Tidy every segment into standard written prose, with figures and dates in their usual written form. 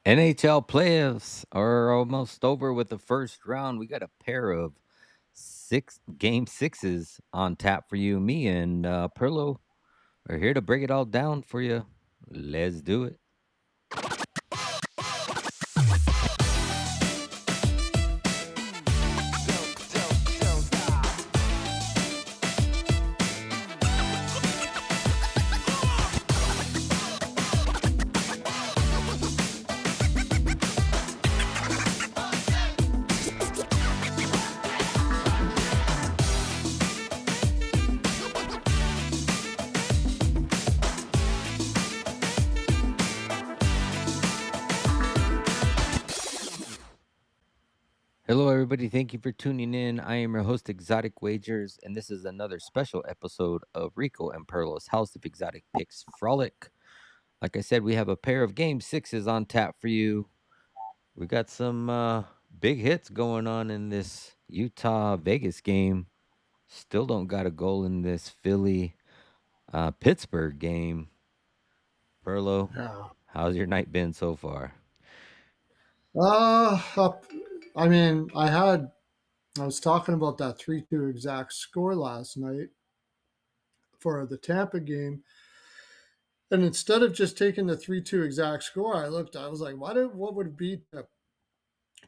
NHL playoffs are almost over with the first round. We got a pair of game sixes on tap for you. Me and Pearlo are here to break it all down for you. Let's do it. Hello, everybody. Thank you for tuning in. I am your host, Exotic Wagers, and this is another special episode of Rico and Pearlo's House of Exotic Picks Frolic. Like I said, we have a pair of game sixes on tap for you. We got some big hits going on in this Utah Vegas game. Still don't got a goal in this Philly Pittsburgh game. Perlo, Yeah. how's your night been so far? Uh, up, I mean, I was talking about that 3-2 exact score last night for the Tampa game. And instead of just taking the 3-2 exact score, I was like, what would it be to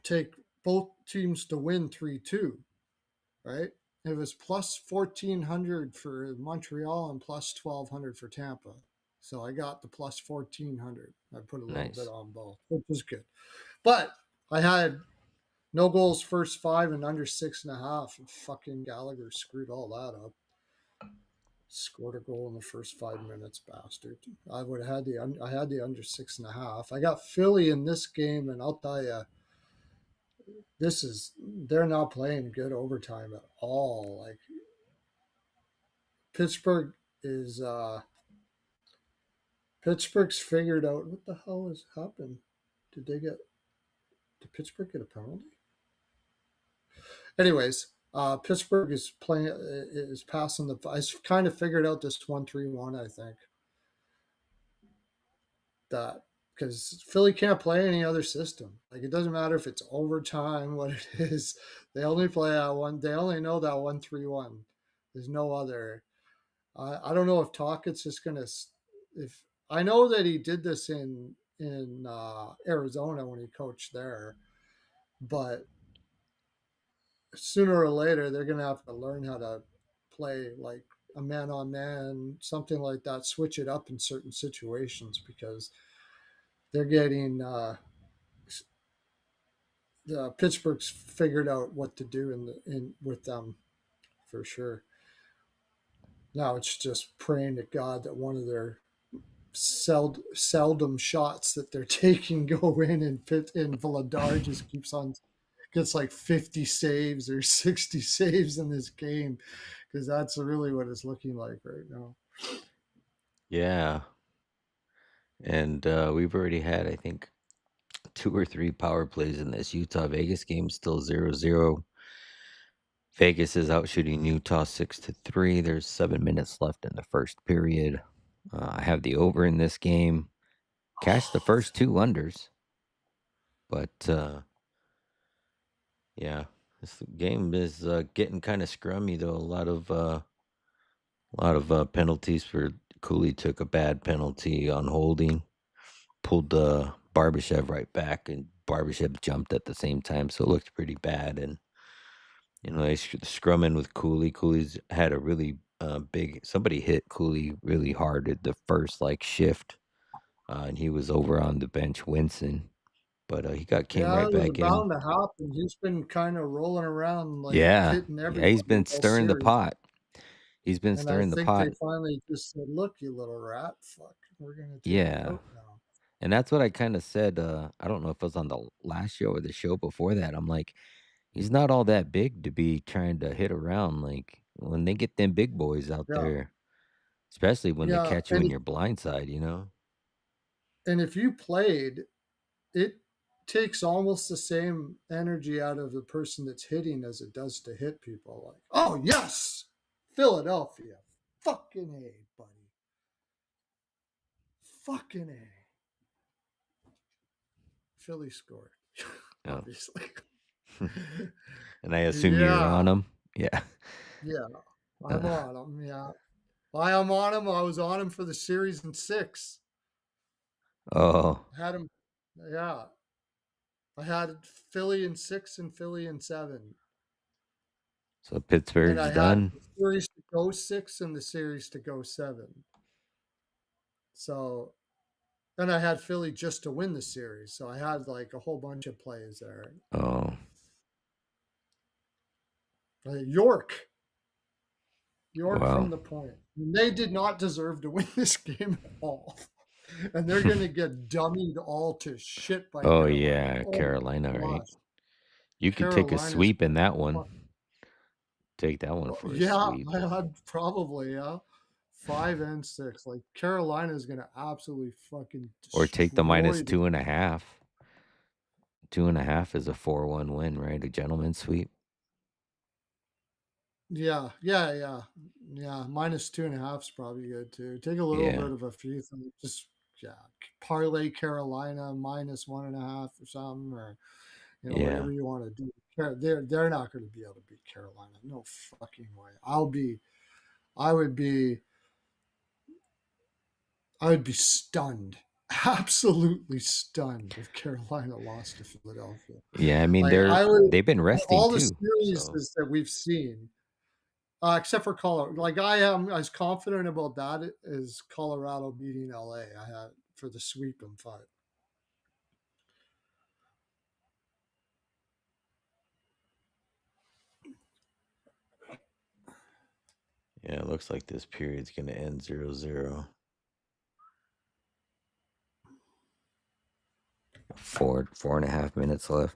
take both teams to win 3-2, right? It was plus 1,400 for Montreal and plus 1,200 for Tampa. So I got the plus 1,400. I put a little bit Nice. on both, which was good. But I had no goals first five and under 6.5. And fucking Gallagher screwed all that up. Scored a goal in the first 5 minutes, bastard. I had the under 6.5. I got Philly in this game, and I'll tell you, they're not playing good overtime at all. Like Pittsburgh is Pittsburgh's figured out what the hell has happened. Did Pittsburgh get a penalty? Anyways, Pittsburgh is passing the. I kind of figured out this 1-3-1. I think that because Philly can't play any other system. Like it doesn't matter if it's overtime, what it is. They only play that one. They only know that 1-3-1. There's no other. I don't know if Talkett's just gonna. If I know that he did this in Arizona when he coached there, but sooner or later they're going to have to learn how to play like a man on man, something like that, switch it up in certain situations because they're getting the Pittsburgh's figured out what to do in with them for sure. Now it's just praying to God that one of their seldom shots that they're taking go in, and Vladar just keeps on gets like 50 saves or 60 saves in this game because that's really what it's looking like right now. Yeah. And we've already had, I think, two or three power plays in this Utah Vegas game, still 0-0. Vegas is out shooting Utah 6-3. There's 7 minutes left in the first period. I have the over in this game. Cashed the first two unders, but yeah, this game is getting kind of scrummy though. A lot of penalties for Cooley. Took a bad penalty on holding, pulled Barbashev right back, and Barbashev jumped at the same time, so it looked pretty bad. And they scrumming with Cooley. Cooley's had a really big. Somebody hit Cooley really hard at the first shift, and he was over on the bench wincing. But he came Yeah, right it was back in. bound to happen. He's been kind of rolling around like Yeah, hitting yeah, he's everybody been all stirring the series. pot. He's been And I stirring the think they pot. finally just said, "Look, you little rat, fuck, we're gonna take you Yeah, out now." and that's what I kind of said. I don't know if it was on the last show or the show before that. I'm like, he's not all that big to be trying to hit around. Like when they get them big boys out Yeah, there, especially when they yeah, catch you in your blind side. and if you played, it takes almost the same energy out of the person that's hitting as it does to hit people. Like, oh yes, Philadelphia, fucking a, buddy, fucking a. Philly scored, Oh. obviously. And I assume you're Yeah, on them. Yeah. yeah, I'm Uh, on him. Yeah, I am on him. I was on him for the series in 6. oh, I had him. Yeah, I had Philly in 6 and Philly in 7, so and Pittsburgh's I had done. the series to go 6 and the series to go 7. So, and I had Philly just to win the series. So I had like a whole bunch of plays there. Oh, York, York wow. from the point. They did not deserve to win this game at all. And they're going to get dummied all to shit by Oh Carolina. yeah, Oh Carolina, my right? gosh. You could take a Carolina's sweep in going to that fuck. one. Take that one for a Yeah, sweep. I had probably, yeah. 5 and 6. Like Carolina's going to absolutely fucking Or take the minus destroy the. 2.5. 2.5 is a 4-1 win, right? A gentleman's sweep. Yeah, yeah, yeah, yeah. Minus 2.5 is probably good too. Take a little Yeah. bit of a few things. Just yeah, parlay Carolina minus 1.5 or something, or Yeah. whatever you want to do. They're not going to be able to beat Carolina. No fucking way. I would be I would be stunned, absolutely stunned if Carolina lost to Philadelphia. Yeah, I mean Like I would they've been resting all the too. series So, that we've seen. Except for Colorado. Like I am as confident about that as Colorado beating LA. I had for the sweep in 5. yeah, it looks like this period's going to end 0-0. 4.5 minutes left.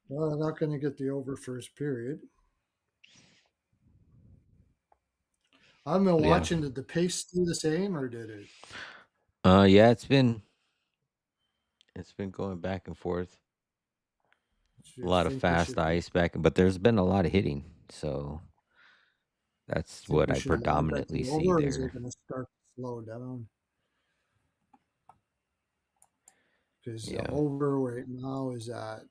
Well, they're not going to get the over first period. I've been Yeah. watching. Did the pace stay the same or did it? Yeah, it's been going back and forth. Do A you lot of think we fast should ice back, but there's been a lot of hitting. So that's think what we I should now bet predominantly the see over, or is there. it going to start to slow down? Because the Yeah. over right now is at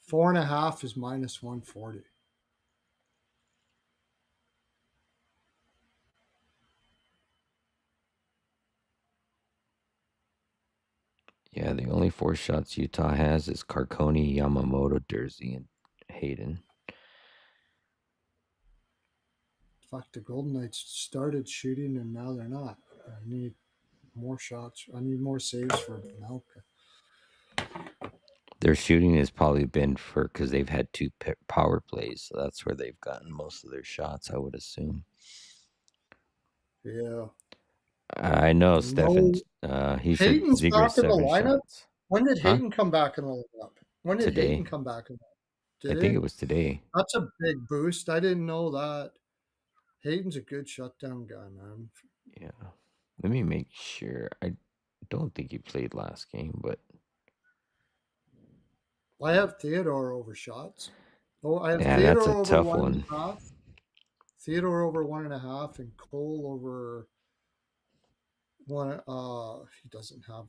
4.5 is minus 140. Yeah, the only 4 shots Utah has is Carconi, Yamamoto, Dersey, and Hayden. Fuck, the Golden Knights started shooting and now they're not. I need more shots. I need more saves for Malka. Their shooting has probably been for because they've had two power plays, so that's where they've gotten most of their shots, I would assume. Yeah. I know Stefan. No, He said Hayton's Ziegler back in the 7 shots. lineup. When did Huh? Hayton come back in the lineup? When did Today? Hayton come back in the lineup? I Did think he? it was today. That's a big boost. I didn't know that. Hayton's a good shutdown guy, man. Yeah. Let me make sure. I don't think he played last game, but I have Theodore over shots. Oh, I have yeah, that's a Theodore over tough one and one. a half. Theodore over 1.5, and Cole over one. He doesn't have.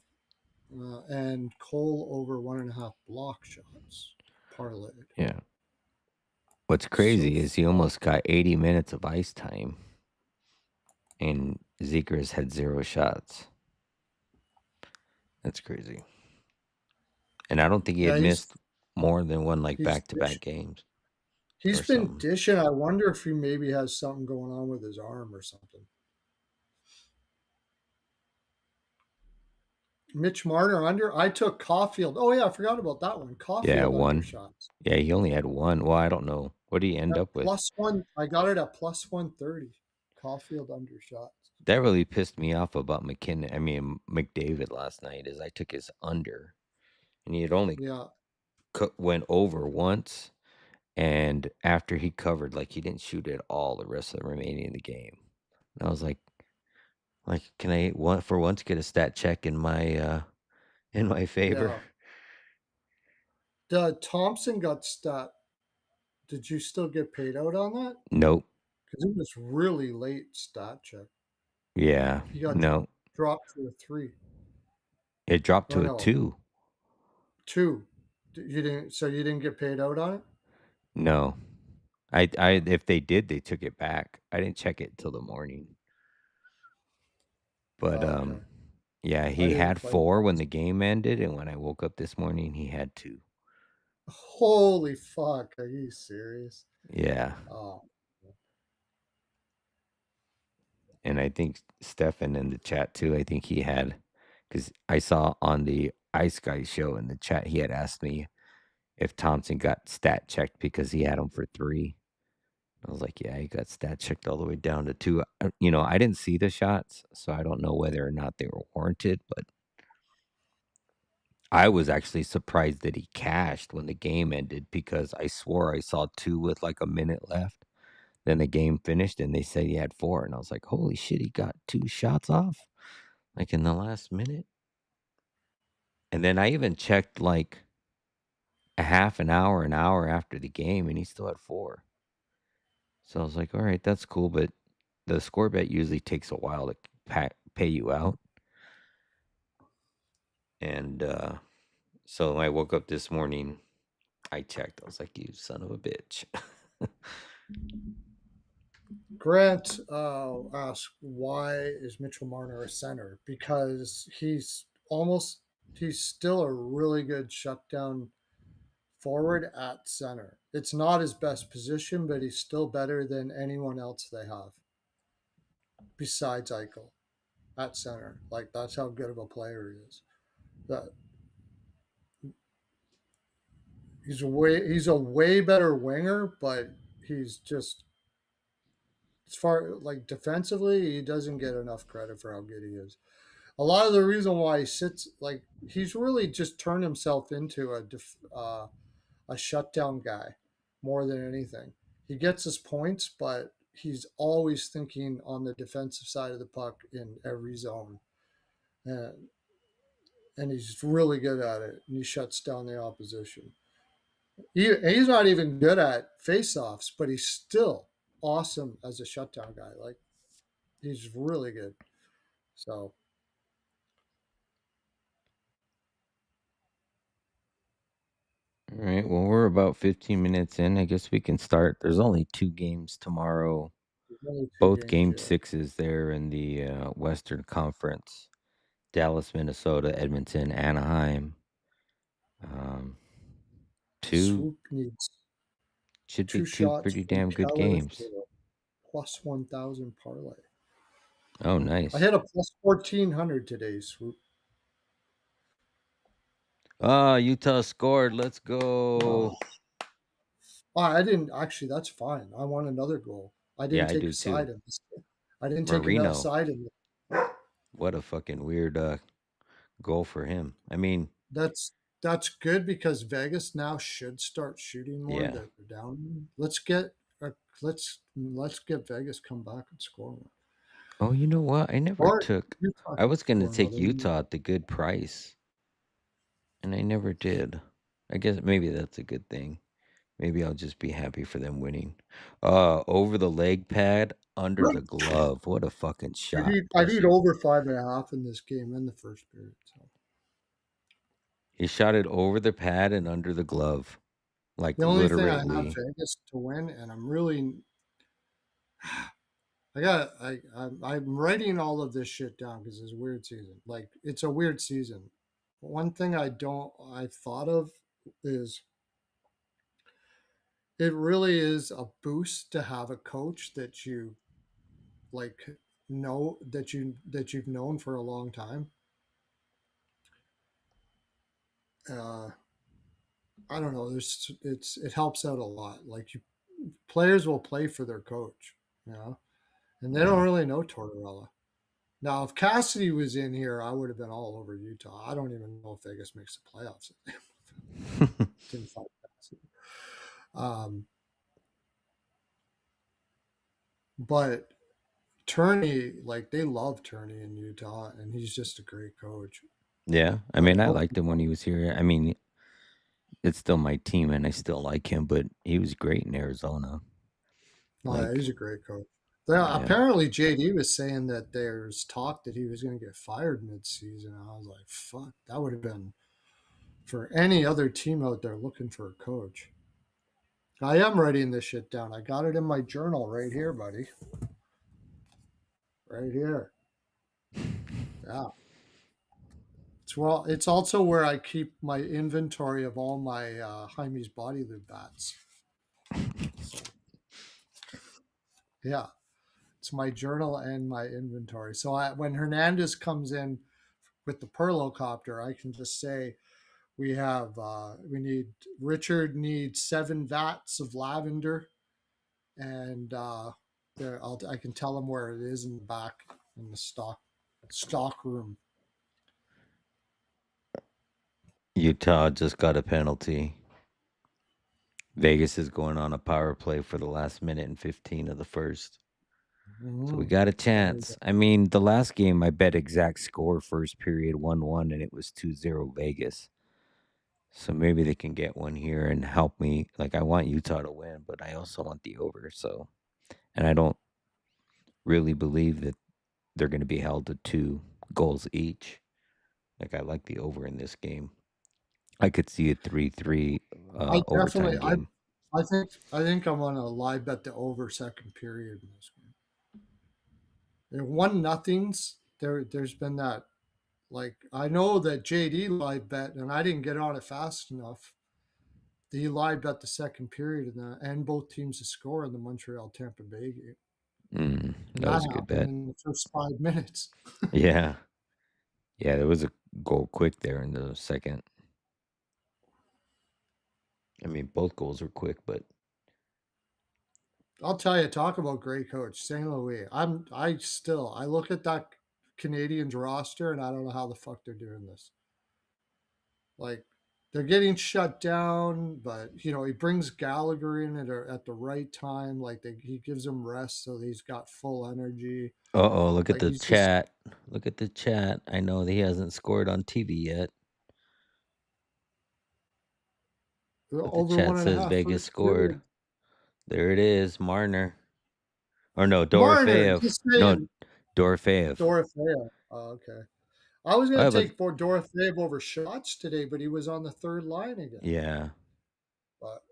And Cole over 1.5 block shots parlayed. Yeah. What's So crazy is he almost got 80 minutes of ice time, and Zegers had 0 shots. That's crazy. And I don't think he yeah, had he's missed more than one like he's back-to-back games He's or been something. dishing. I wonder if he maybe has something going on with his arm or something. Mitch Marner under. I took Caulfield. Oh yeah, I forgot about that one. Yeah, Caulfield under one. shots. Yeah, he only had one. Well, I don't know. What did he end At up with? +1. I got it at +130. Caulfield under shots. That really pissed me off about McDavid last night is I took his under, and he had only Yeah, went over once, and after he covered, like, he didn't shoot at all the rest of the remaining of the game. And I was like, can I for once get a stat check in my favor? yeah. Thompson got stat. Did you still get paid out on that? Nope. Because it was really late stat check. Yeah. He got No. dropped to a 3. It dropped Or to a no, 2. 2. You didn't, so you didn't get paid out on it? No. I Oh, if they did, they took it back. I didn't check it till the morning. But, okay. yeah, I he didn't had quite 4 when notice. the game ended, and when I woke up this morning, he had 2. Holy fuck, are you serious? Yeah, Oh, and I think Stefan in the chat too, I think he had, because I saw on the Ice Guy show in the chat, he had asked me if Thompson got stat checked because he had him for 3. I was like, "Yeah, he got stat checked all the way down to 2." I didn't see the shots, so I don't know whether or not they were warranted, but I was actually surprised that he cashed when the game ended because I swore I saw 2 with, like, a minute left. Then the game finished, and they said he had 4, and I was like, "Holy shit, he got 2 shots off, like, in the last minute?" And then I even checked, like, a half an hour after the game, and he still had 4. So I was like, "Alright, that's cool," but the score bet usually takes a while to pay you out, and, so when I woke up this morning, I checked. I was like, "You son of a bitch." Grant asked, why is Mitchell Marner a center? Because he's still a really good shutdown forward at center. It's not his best position, but he's still better than anyone else they have besides Eichel at center. Like, that's how good of a player he is. That he's a way better winger, but he's just, as far like defensively, he doesn't get enough credit for how good he is. A lot of the reason why he sits, like, he's really just turned himself into a shutdown guy more than anything. He gets his points, but he's always thinking on the defensive side of the puck in every zone, and he's really good at it. And he shuts down the opposition. He's not even good at faceoffs, but he's still awesome as a shutdown guy. Like, he's really good. So Alright, well, we're about 15 minutes in. I guess we can start. There's only 2 games tomorrow. there's only two Both games game yet. 6s there in the, Western Conference. Dallas, Minnesota, Edmonton, Anaheim. Um, 2 Swoop needs should be two 2 shots pretty from damn good Keller games. for a plus 1,000 parlay. Oh, I nice. hit a plus 1,400 today, Swoop. Ah, Utah scored. Let's Oh, go. I didn't actually. That's fine. I want another goal. I Yeah, didn't I take do a side too. in this. I didn't take a Marino. side in this. What a fucking weird, goal for him. I mean, That's good because Vegas now should start shooting more. yeah. They're down. Let's get Vegas come back and score more. Oh, you know what? I never Or took Utah I can was gonna score more. take Utah at the good price, and I never did. I guess maybe that's a good thing. Maybe I'll just be happy for them winning. Over the leg pad, under the glove. What a fucking shot. I need over 5.5 in this game in the first period. So He shot it over the pad and under the glove. Like, the only thing I have literally. Vegas to win, and I'm really I got I'm writing all of this shit down because it's a weird season. Like, it's a weird season. One thing I thought of is it really is a boost to have a coach that you like know that you've known for a long time. Uh, I don't know. It helps out a lot. Like, players will play for their coach, you know, and they don't Yeah. really know Tortorella. Now, if Cassidy was in here, I would have been all over Utah. I don't even know if Vegas makes the playoffs. Didn't find Cassidy. Um, but Turney, like, they love Turney in Utah, and he's just a great coach. Yeah. I I mean, I hope. liked him when he was here. I mean, it's still my team, and I still like him, but he was great in Arizona. No, yeah, Like, he's a great coach. Yeah. Apparently, JD was saying that there's talk that he was going to get fired mid-season. I was like, "Fuck, that would have been for any other team out there looking for a coach." I am writing this shit down. I got it in my journal right here, buddy. Right here. Yeah. It's also where I keep my inventory of all my Hymes body lube bats. So yeah, it's my journal and my inventory. So when Hernandez comes in with the Pearlo copter, I can just say we need Richard needs 7 vats of lavender, and I can tell him where it is in the back in the stock room. Utah just got a penalty. Vegas is going on a power play for the last minute and 15 of the first. So we Mm-hmm. got a There you go. chance. I mean, the last game I bet exact score first period 1-1 and it was 2-0 Vegas. So maybe they can get one here and help me. Like I want Utah to win, but I also want the over. So and I don't really believe that they're going to be held to 2 goals each. Like I like the over in this game. I could see a 3-3 I overtime definitely game. I think I'm gonna live bet the over second period in this game. And one nothings. There's been that, like, I know that JD live bet and I didn't get on it fast enough. He live bet the second period and both teams to score in the Montreal Tampa Bay game. And That that was a good happened bet. in the first 5 minutes. Yeah. Yeah, there was a goal quick there in the second. I mean, both goals were quick, but I'll tell you, talk about great coach, St. Louis. I look at that Canadians roster and I don't know how the fuck they're doing this. Like, they're getting shut down, but he brings Gallagher in at the right time. Like, he gives him rest, so he's got full energy. uh-oh, look at Like, the he's just chat. Look at the chat. I know that he hasn't scored on TV yet, but the over chat one and a says half Vegas first scored. period. There it is, Marner. Or no, Marner, Dorofeev. just No, saying. Dorofeev. Dorothea. Oh, okay. I was going I to was take for Dorothea over shots today, but he was on the third line again. yeah, But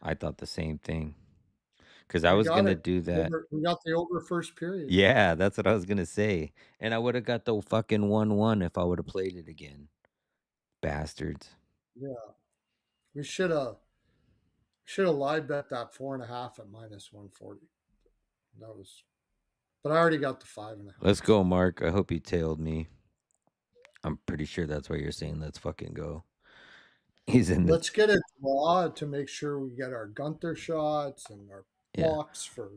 I thought the same thing. Cause I we was got gonna it. do that. We got the over first period. Yeah, that's what I was gonna say. And I would have got the fucking 1-1 if I would have played it again. Bastards. Yeah, we should have live bet that 4.5 at -140. That was, but I already got the 5.5. Let's go, So Mark. I hope you tailed me. I'm pretty sure that's why you're saying let's fucking go. He's in the let's get a draw to make sure we get our Gunther shots and our yeah. blocks for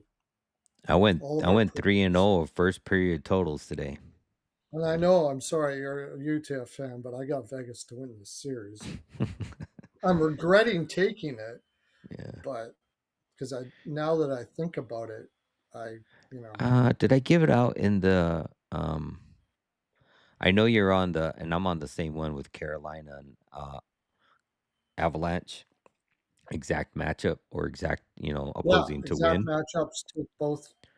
I went all of I our went 3 and players. 0 of first period totals today. And I know, I'm sorry, you're a UTF fan, but I got Vegas to win this series. I'm regretting taking it, Yeah. but because I now that I think about it, I you know Did I give it out in the I know you're on the and I'm on the same one with Carolina and Avalanche exact matchup or exact, yeah, opposing to exact win. matchups to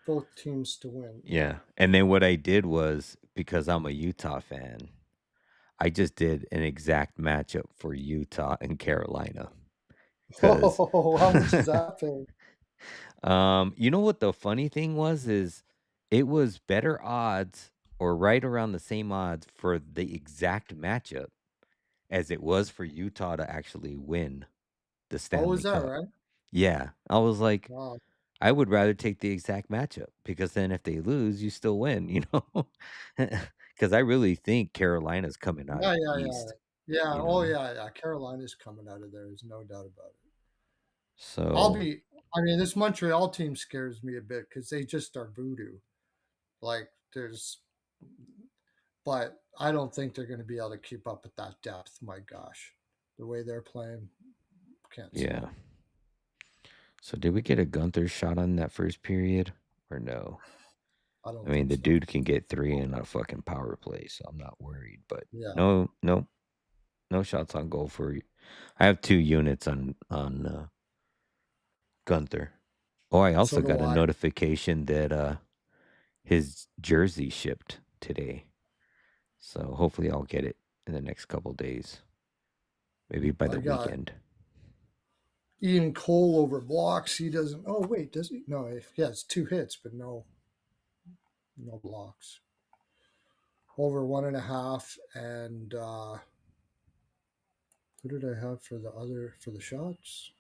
both teams to win. Yeah. Yeah. And then what I did was because I'm a Utah fan, I just did an exact matchup for Utah and Carolina. Cause Oh, how much is that pay? you know what the funny thing was is it was better odds or right around the same odds for the exact matchup as it was for Utah to actually win the Oh, Stanley is that Cup. right? Yeah. I was like, Wow. I would rather take the exact matchup because then if they lose, you still win, you know? Because I really think Carolina's coming out Yeah, of the yeah, yeah. East, Yeah, you oh, know? yeah, yeah, Carolina's coming out of there, there's no doubt about it. I'll So, be I mean, this Montreal team scares me a bit because they just are voodoo. Like, there's but I don't think they're gonna be able to keep up with that depth, my gosh. The way they're playing, can't see yeah. it. So, did we get a Gunther shot on that first period or no? I I don't mean, think the so. dude can get 3 in a fucking power play, so I'm not worried, but Yeah. no, no, no shots on goal for I have 2 units on Gunther. Oh, I So also do got a I. notification that his jersey shipped today. So hopefully I'll get it in the next couple days, maybe by I the got weekend. Ian Cole over blocks. He doesn't. Oh wait, does he? No, he has 2 hits, but no blocks. Over 1.5, and who did I have for the shots?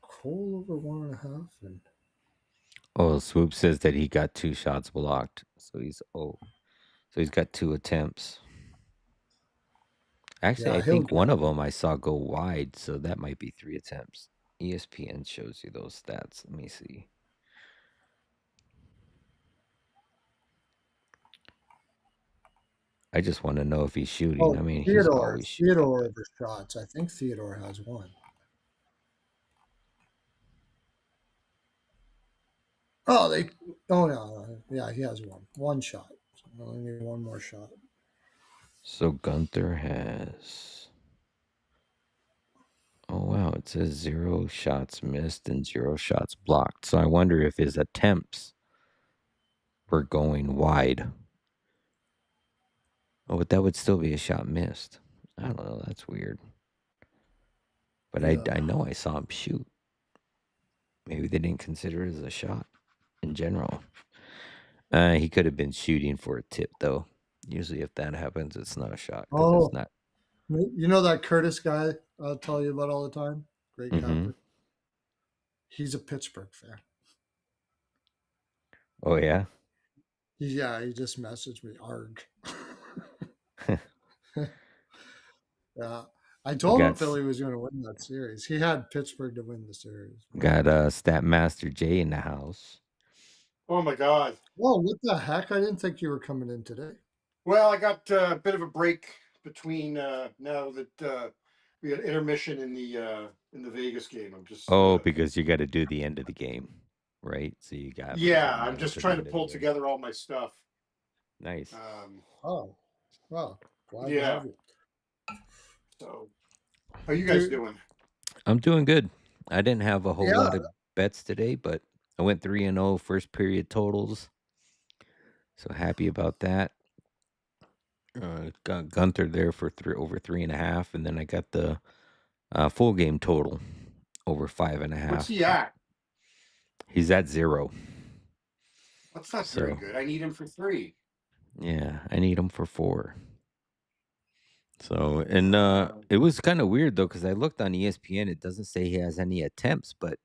Cole over 1.5, and Oh, Swoop says that he got 2 shots blocked. So he's got 2 attempts. Actually, I yeah, he'll think one get. of them I saw go wide, so that might be 3 attempts. ESPN shows you those stats. Let me see. I just want to know if he's shooting. I Oh, mean, he's Theodore. always shooting, Theodore but over shots. I think Theodore has one. Oh, they. Oh no, yeah, he has one. One shot. So I only need one more shot. so Gunther has. Oh wow, it says 0 shots missed and 0 shots blocked. So I wonder if his attempts were going wide. Oh, but that would still be a shot missed. I don't know. That's weird. But I Yeah. know I saw him shoot. Maybe they didn't consider it as a shot in general. He could have been shooting for a tip though. Usually, if that happens, it's not a shot because it's Oh, not. you know that Curtis guy I'll tell you about all the time? Great Mm-hmm. capper. He's a Pittsburgh fan. Oh yeah. Yeah, he just messaged me. Arg. Yeah. I we told him got Philly was going to win that series. He had Pittsburgh to win the series. got Stat Master J in the house. Oh my God. Whoa, what the heck? I didn't think you were coming in today. Well, I got a bit of a break between now that we had intermission in the Vegas game. I'm just Oh, because you got to do the end of the game, right? So you got yeah, from I'm now just to the trying to end of the pull game. together all my stuff. Nice. Um, Oh, well, glad to yeah. have you. So, how you guys Do doing? I'm doing good. I didn't have a whole yeah. lot of bets today, but I went 3-0 first period totals. So happy about that. Got Gunther there for over 3.5, and then I got the full game total over five and a What's half. he at? He's at 0. That's not very So good. I need him for 3. yeah, I need him for 4. So and Uh, it was kind of weird though because I looked on ESPN. It doesn't say he has any attempts, but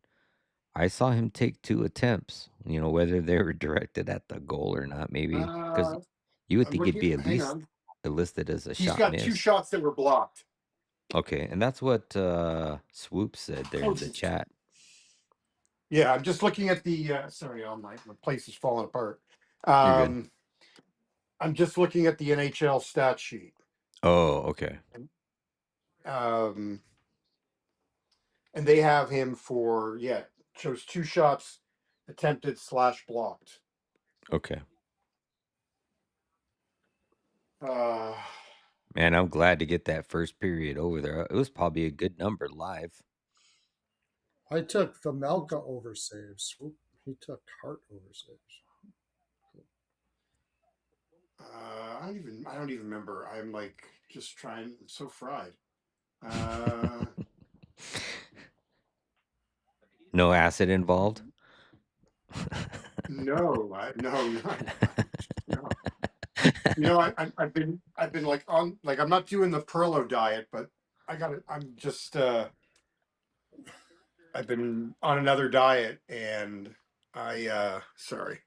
I saw him take 2 attempts. Whether they were directed at the goal or not, maybe because uh, you would I'm think it'd looking. be at Hang least on. listed as a He's shot got 2 missed. shots that were blocked. Okay, and that's what Swoop said there Oh, in the chat. yeah, I'm just looking at the. Sorry, all my place is falling apart. You're good. Um, I'm just looking at the NHL stat sheet. Oh, okay. Um, and they have him for shows 2 shots attempted slash blocked. Okay. Uh, Man, I'm glad to get that first period over there. It was probably a good number live. I took Vamelka over saves. He took Hart over saves. I don't even remember. I'm like just trying. I'm so fried. Uh, No acid involved. no, no, none. No. I've been like on like I'm not doing the Perlo diet, but I got it. I'm just I've been on another diet, and I sorry.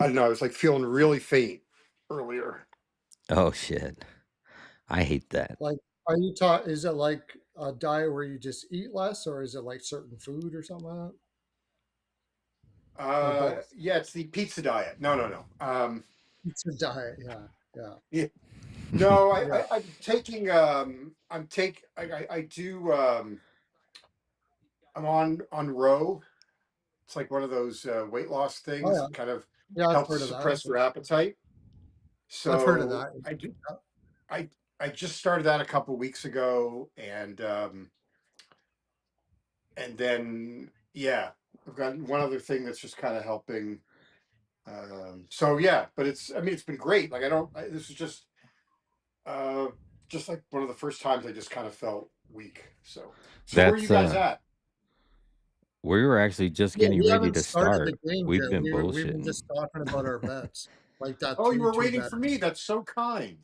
I don't know, I was like feeling really faint earlier. Oh shit. I hate that. Like, are you taught? Is it like a diet where you just eat less, or is it like certain food or something like that, or both? Yeah, it's the pizza diet. No, no, no. It's a diet. Yeah, yeah, Yeah. No, yeah. I'm taking I do I'm on row. It's like one of those weight loss Oh things yeah, that kind of yeah. I've helps heard of that. suppress your appetite. I've heard of So that. I do Yeah. I just started that a couple weeks ago, and and then I've got one other thing that's just kind of helping. So yeah, but it's been great. Like this is uh, just like one of the first times I just kind of felt weak. So where are you That's guys at? we were actually just Yeah, getting we ready haven't to started the start. game We've yet. been We've been bullshitting. just talking about our bets, like that Oh, you were 3-2 waiting bet. for me. That's so kind.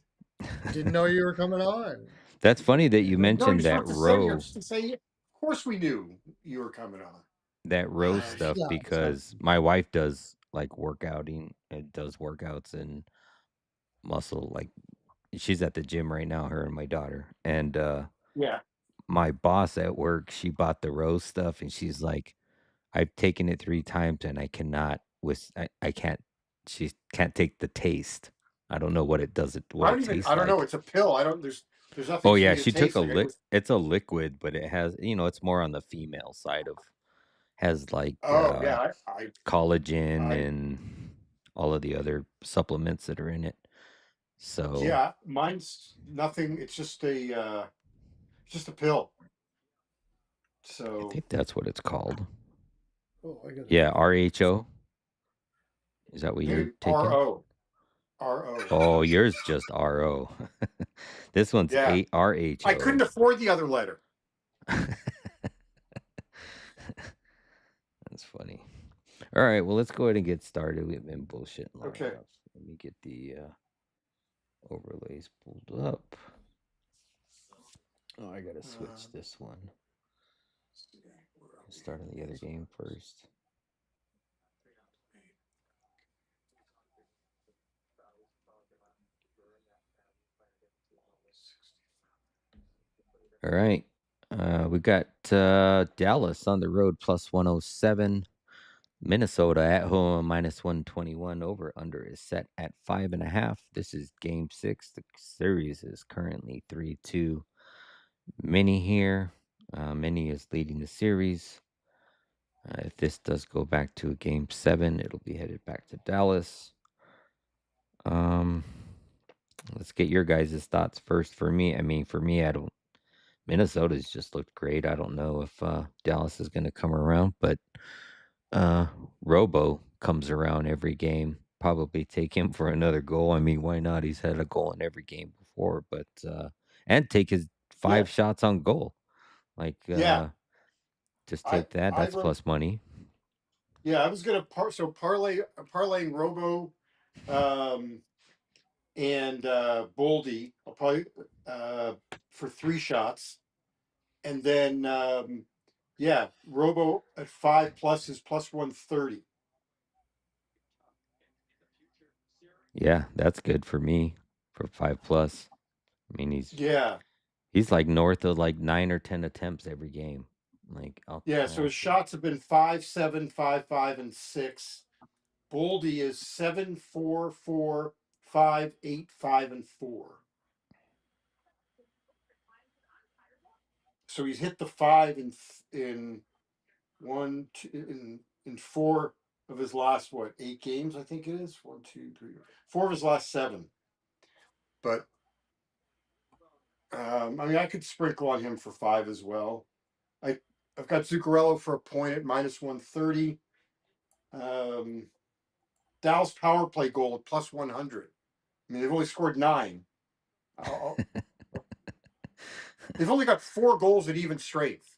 Didn't know you were coming on. That's funny that you No, you're mentioned supposed to sit here just to say. Of course, we knew you were coming on. that row stuff Yeah, so because my wife does like workouting and does workouts and muscle like she's at the gym right now, her and my daughter. And Yeah. my boss at work, she bought the row stuff and she's like, I've taken it 3 times and I can't she can't take the taste. I don't know what it tastes I don't know. like. It's a pill. I don't. There's nothing Oh for yeah, me to she took taste. a Like it lick. was. It's a liquid, but it has, it's more on the female side of has like Oh yeah. collagen I and all of the other supplements that are in it. So yeah. Mine's nothing. It's just a pill. I So think that's what it's called. oh, I gotta Yeah, drink. RHO. Is that what you're maybe taking? RO. Oh, yours just RO. This one's Yeah. I couldn't RHO. afford the other letter. That's funny. All right, well, let's go ahead and get started. We've been bullshitting long Okay. enough. Let me get the overlays pulled up. Oh, I gotta switch this one. Start on the other game first. All right. We got Dallas on the road plus 107. Minnesota at home minus 121. Over under is set at 5.5. This is game 6. The series is currently 3-2. Mini here. Mini is leading the series. If this does go back to a game 7, it'll be headed back to Dallas. Um, let's get your guys' thoughts first. For me, I don't. Minnesota's just looked great. I don't know if Dallas is going to come around, but Robo comes around every game. Probably take him for another goal. I mean, why not? He's had a goal in every game before, but and take his Yeah. 5 shots on goal. Like, Yeah. just I take that. I That's wrote. plus money. Yeah. I was gonna parlaying Robo, um, and Boldy. I'll probably uh for 3 shots, and then Robo at 5+ is plus 130. Yeah, that's good for me for 5+. I mean, Yeah. he's like north of like 9 or 10 attempts every game. Like, Yeah. So I'll his shots have been 5, 7, 5, 5, and 6. Boldy is 7, 4, 4, 5, 8, 5, and 4. So he's hit the 5 in one, two, in 4 of his last 8 games. I think it is 1, 2, 3, 4 of his last 7. But I could sprinkle on him for 5 as well. I've got Zuccarello for a point at minus 130. Um, Dallas power play goal at plus 100. I mean, they've only scored 9. I'll, they've only got 4 goals at even strength.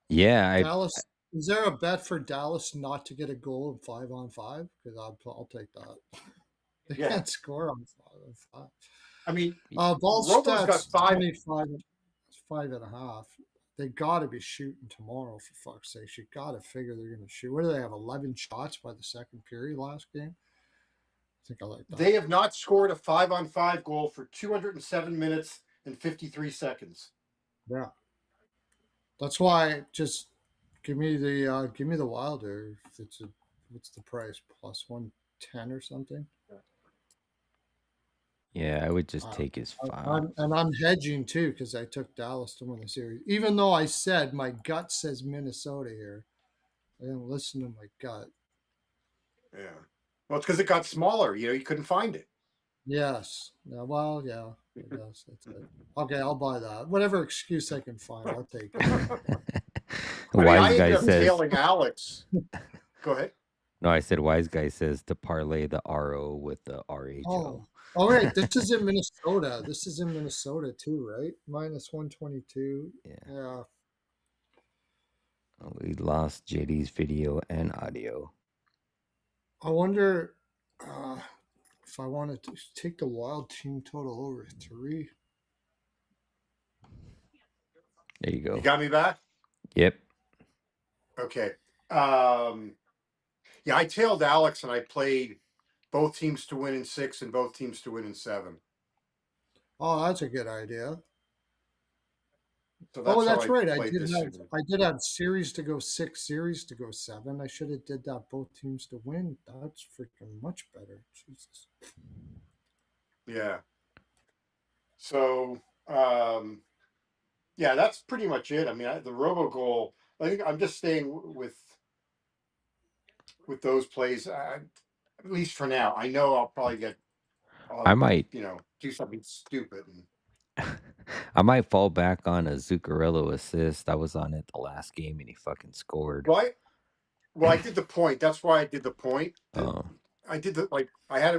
yeah, Dallas, is there a bet for Dallas not to get a goal in 5-on-5? Because I'll take that. They Yeah. can't score on 5-on-5. I mean, Ball Robo's got stats 5. 25, 5.5. They got to be shooting tomorrow, for fuck's sake. You got to figure they're going to shoot. What do they have? 11 shots by the second period last game? I think I like that. They have not scored a 5-on-5 goal for 207 minutes and 53 seconds. Yeah. That's why just give me the Wilder. If it's what's the price? Plus 110 or something. yeah, I would just take his 5. I'm hedging too because I took Dallas to win the series. Even though I said my gut says Minnesota here, I didn't listen to my gut. Yeah. Well, it's because it got smaller. You couldn't find it. Yes. Yeah, well, yeah. I guess that's it. Okay, I'll buy that. Whatever excuse I can find, I'll take it. I mean, Wise I ended guy up says, tailing Alex. Go ahead. no, I said wise guy says to parlay the RO with the RHO. Oh, all right. This is in Minnesota. This is in Minnesota too, right? Minus 122. Yeah. Yeah. We lost JD's video and audio. I wonder if I wanted to take the wild team total over 3. There you You go. got me back? Yep. Okay. Yeah, I tailed Alex and I played both teams to win in 6 and both teams to win in 7. Oh, that's a good idea. So Oh, that's how that's I right. played this series. I did have series to go 6, series to go 7. I should have did that both teams to win. That's freaking much better. Jesus. Yeah. So, yeah, that's pretty much it. I mean, the robo goal, I think I'm just staying with those plays, at least for now. I know I'll probably I might do something stupid. I might fall back on a Zuccarello assist. I was on it the last game and he fucking scored. Well, I did the point. That's why I did the point. Oh, I did the like. I had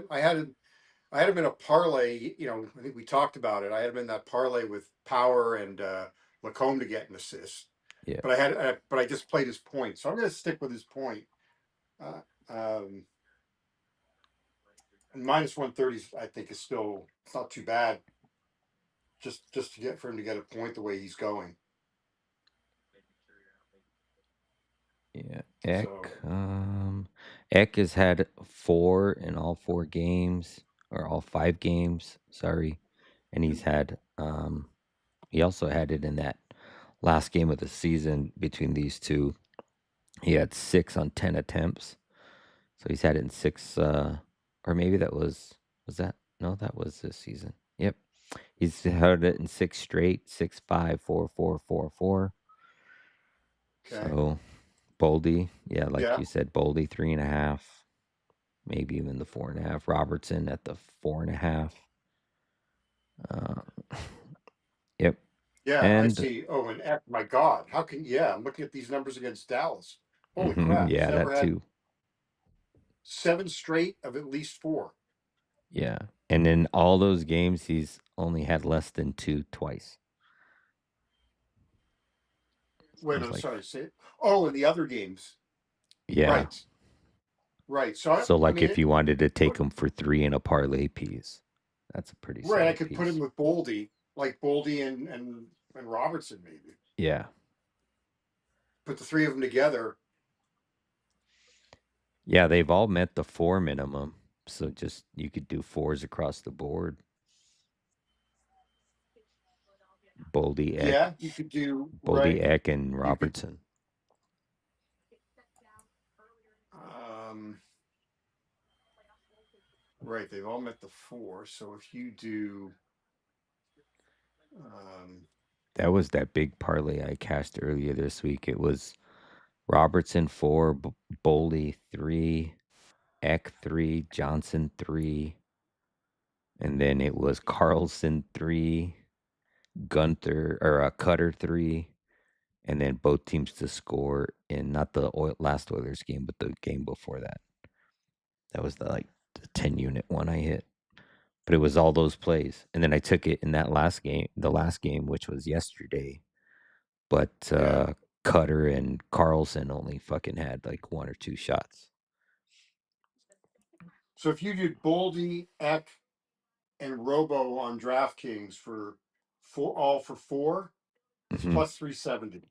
him in a parlay. I think we talked about it. I had him in that parlay with Power and Lacombe to get an assist. yeah. But I just played his point, so I'm going to stick with his point. Uh, um, and minus 130, I think, is still, it's not too bad. Just to get for him to get a point the way he's going. Yeah. Eck. So Eck has had 4 in all 4 games, or all 5 games, sorry. And he also had it in that last game of the season between these two. He had 6 on 10 attempts. So he's had it in 6 or maybe was that, no, that was this season. Yep. He's had it in 6 straight, 6, 5, 4, 4, 4, 4. okay, So Boldy, yeah, like yeah, you said, Boldy 3.5, maybe even the 4.5. Robertson at the 4.5. Uh, yep. yeah. I And see. Oh, and my God, how can yeah? I'm looking at these numbers against Dallas. Holy crap! He's yeah, never that had too. 7 straight of at least 4. Yeah. And in all those games, he's only had less than 2 twice. Wait a There's minute, like, sorry. Say it. Oh, in the other games, yeah. right, right. So So I like mean, if you wanted to take him for 3 in a parlay piece, that's a pretty right. I solid could put him piece. with Boldy, like Boldy and Robertson, maybe Yeah. put the 3 of them together. Yeah, they've all met the 4 minimum. So just you could do 4s across the board. Boldy, Eck, Yeah, you could do Boldy, right. Eck, and You could. Robertson. Um, right. They've all met the 4. So if you do, um, That was that big parlay I cashed earlier this week. It was Robertson 4, Boldy 3, Eck 3, Johnson 3, and then it was Carlson 3, Gunther or Cutter 3, and then both teams to score in not the last Oilers game, but the game before that. That was the 10 unit one I hit. But it was all those plays. And then I took it in that last game, the last game, which was yesterday. But yeah. Cutter and Carlson only fucking had like 1 or 2 shots. So if you did Boldy, Eck, and Robo on DraftKings for 4, it's Hmm. plus 370.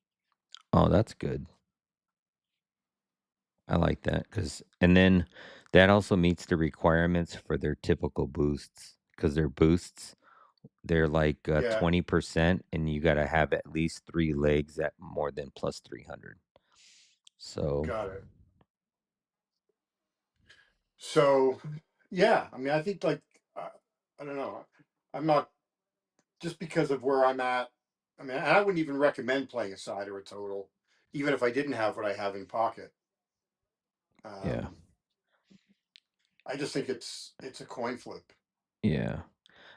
Oh, that's good. I like that and then that also meets the requirements for their typical boosts because their boosts they're like Yeah, 20% and you got to have at least 3 legs at more than plus 300. So, got it. So yeah, I mean, I think uh, I don't know. I'm not just because of where I'm at. I mean, I wouldn't even recommend playing a side or a total, even if I didn't have what I have in pocket. yeah. Um, I just think it's a coin flip. Yeah.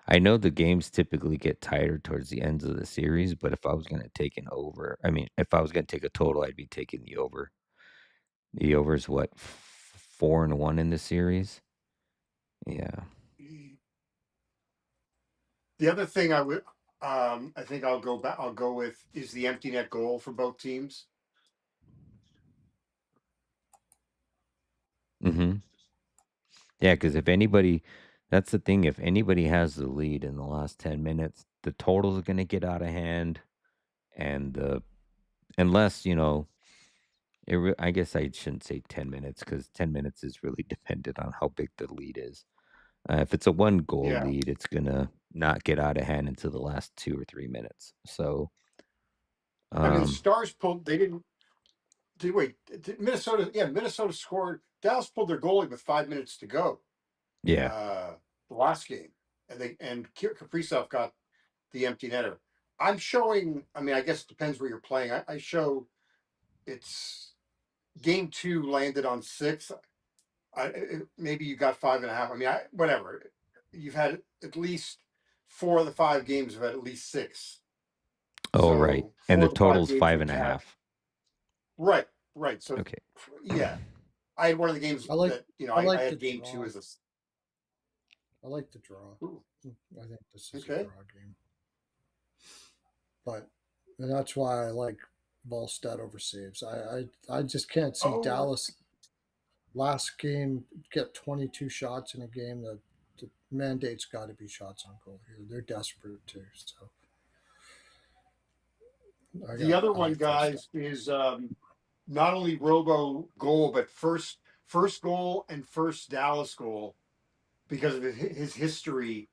I know the games typically get tighter towards the ends of the series, but if I was gonna take an over, I mean, if I was gonna take a total, I'd be taking the over. The over is what, 4-1 in the series? Yeah. The other thing I think I'll go back. I'll go with is the empty net goal for both teams. Mm-hmm. Yeah, because if anybody, that's the thing. If anybody has the lead in the last 10 minutes, the total's are gonna get out of hand, and unless I guess I shouldn't say 10 minutes because 10 minutes is really dependent on how big the lead is. If it's a one goal Yeah, lead, it's gonna not get out of hand until the last 2 or 3 minutes. So, I mean the um, Stars pulled. They didn't. Wait, Minnesota. Yeah, Minnesota scored. Dallas pulled their goalie with 5 minutes to go. yeah. Uh, the last game, and Kaprizov got the empty netter. I'm showing. I mean, I guess it depends where you're playing. I show it's game two landed on 6. Maybe you got 5.5. I mean, whatever. You've had at least 4 of the 5 games have had at least 6. Oh, right. So And four the of the five total's games five have and a had half. right, right. So Okay. yeah, I had one of the games I like that I I like the had game two draw. as a. I like the draw. Ooh, I think this is a okay. draw game, but and that's why I like Volstead over saves. I just can't see Oh, Dallas last game get 22 shots in a game. The mandate's got to be shots on goal here. They're desperate too. So the other I one, like Volstead. guys, is not only Robo goal, but first goal and first Dallas goal because of his history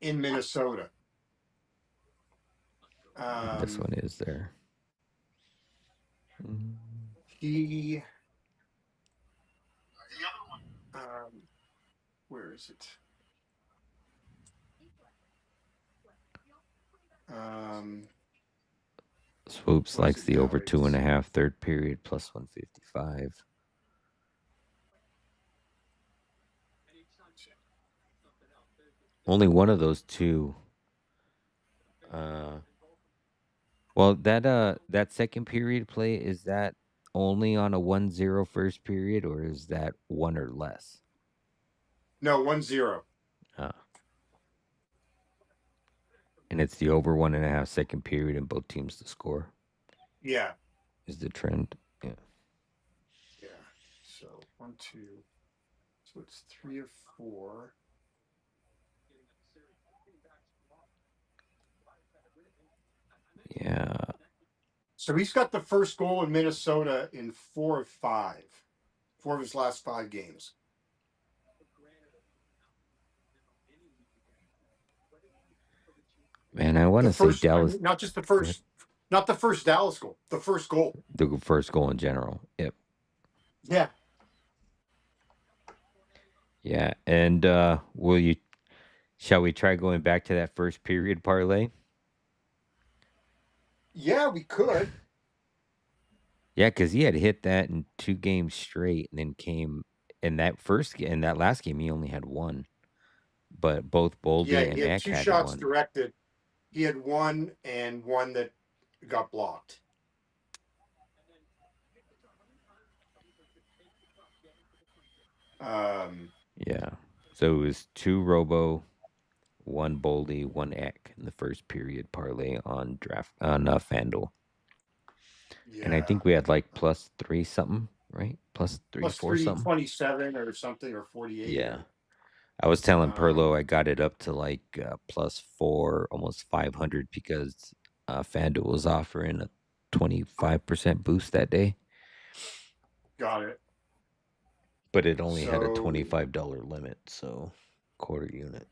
in Minnesota. This Um, one is there. Mm. he um, where is it? Um, Swoops was likes it the now? over two and It's a half third period plus 155. Only one of those two. Uh, well, that second period play, is that only on a 1-0 first period, or is that one or less? no 1-0. Uh, and it's the over 1.5 second period and both teams to score Yeah, is the trend. Yeah. yeah. So 1-2. So it's 3 or 4. Yeah. So he's got the first goal in Minnesota in 4 of 5, 4 of his last 5 games. Man, I want The to say first, I Dallas. mean, not just the Go ahead. first, not the first Dallas goal, the first goal. The first goal in general. Yep. Yeah, Yeah. And shall we try going back to that first period parlay? yeah, we could. Yeah, because he had hit that in 2 games straight, and then came in that last game he only had one, but both Yeah, Boldy he and had Eck two had shots one. directed. He had one and one that got blocked. Um, Yeah, so it was 2 Robo, 1 Boldy, 1 Eck in the first period parlay on FanDuel, and I yeah, think we had like +3 something, right? Plus three, plus four something. 327 or something or 48 Yeah, or I was telling Perlo um, I got it up to like +4, almost 500 because FanDuel was offering a 25% boost that day, got it. but it only had a So $25 limit, so quarter unit.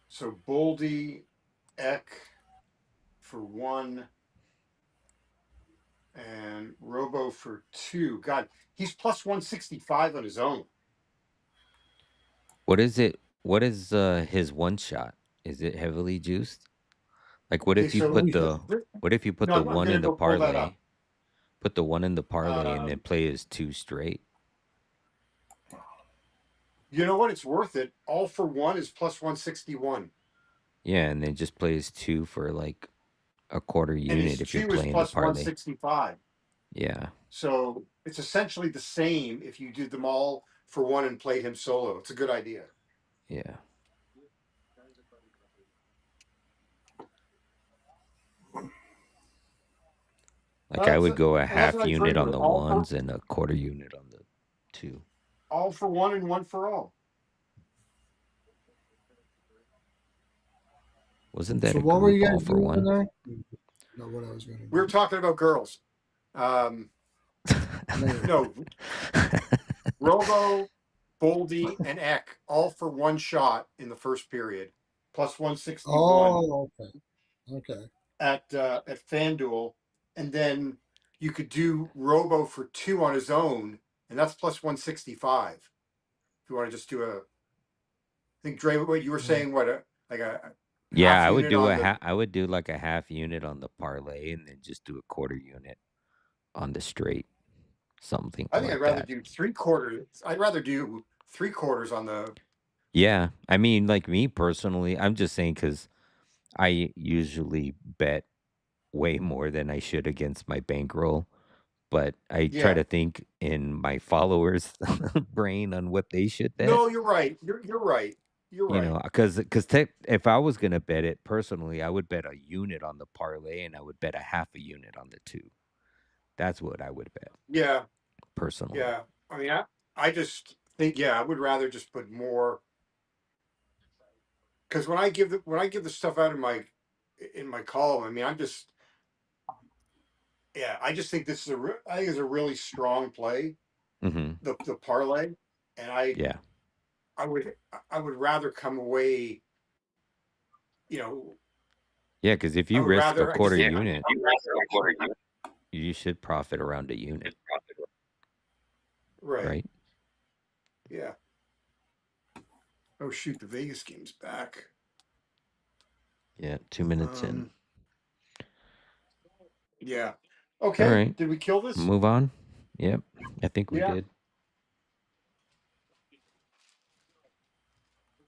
so Boldy, Eck for 1 and Robo for 2. God, he's plus 165 on his own. What is it? What is his one shot? Is it heavily juiced? Like Okay, so what if you put no, the I'm one gonna in the go pull that up. parlay, put the one in the parlay and then Um, play his two straight? You know what? It's worth it. All for one is plus 161. Yeah, and then just plays 2 for like a quarter And unit his if you're two is playing the plus parlay. 165. Yeah, So it's essentially the same if you did them all for one and played him solo. It's a good idea. yeah. Like I That's would go a and that's half what I unit trade on with. the All for ones and a quarter unit on the 2. one and one for all. Wasn't that So a what were group you all guys for doing one? there? Not what I was going to We were do. talking about girls. Um, No. no, Robo, Boldy, and Eck all for one shot in the first period, plus 161 Oh, okay. Okay. at FanDuel, and then you could do Robo for two on his own, and that's plus 165. If you want to just do a, I think Dre, what you were Hmm. saying, what like a Yeah, half unit on the. I would do like a half unit on the parlay and then just do a quarter unit on the straight, something I think I'd like rather that. do 3/4. I'd rather do 3/4 on the. Yeah, I mean, like me personally, I'm just saying because I usually bet way more than I should against my bankroll, but I try Yeah. to think in my followers' brain on what they should bet. No, you're right. You're right. You're You right. know, because if I was gonna bet it personally, I would bet a unit on the parlay and I would bet a half a unit on the 2. That's what I would bet Yeah. personally. Yeah. I mean, I just think, yeah, I would rather just put more because when I give the stuff out in my column, I mean, I'm just yeah, I just think this is I think it's a really strong play, Mhm. the parlay, and Yeah. I would I would rather come away, you know, Yeah, because if I you would risk a rather I just quarter think unit, you should profit around a unit, right, right? yeah. Oh shoot, the Vegas game's back. Yeah, 2 minutes in. Um, yeah. All Okay, right. did we kill this? Move on. Yep. I think we Yeah. did.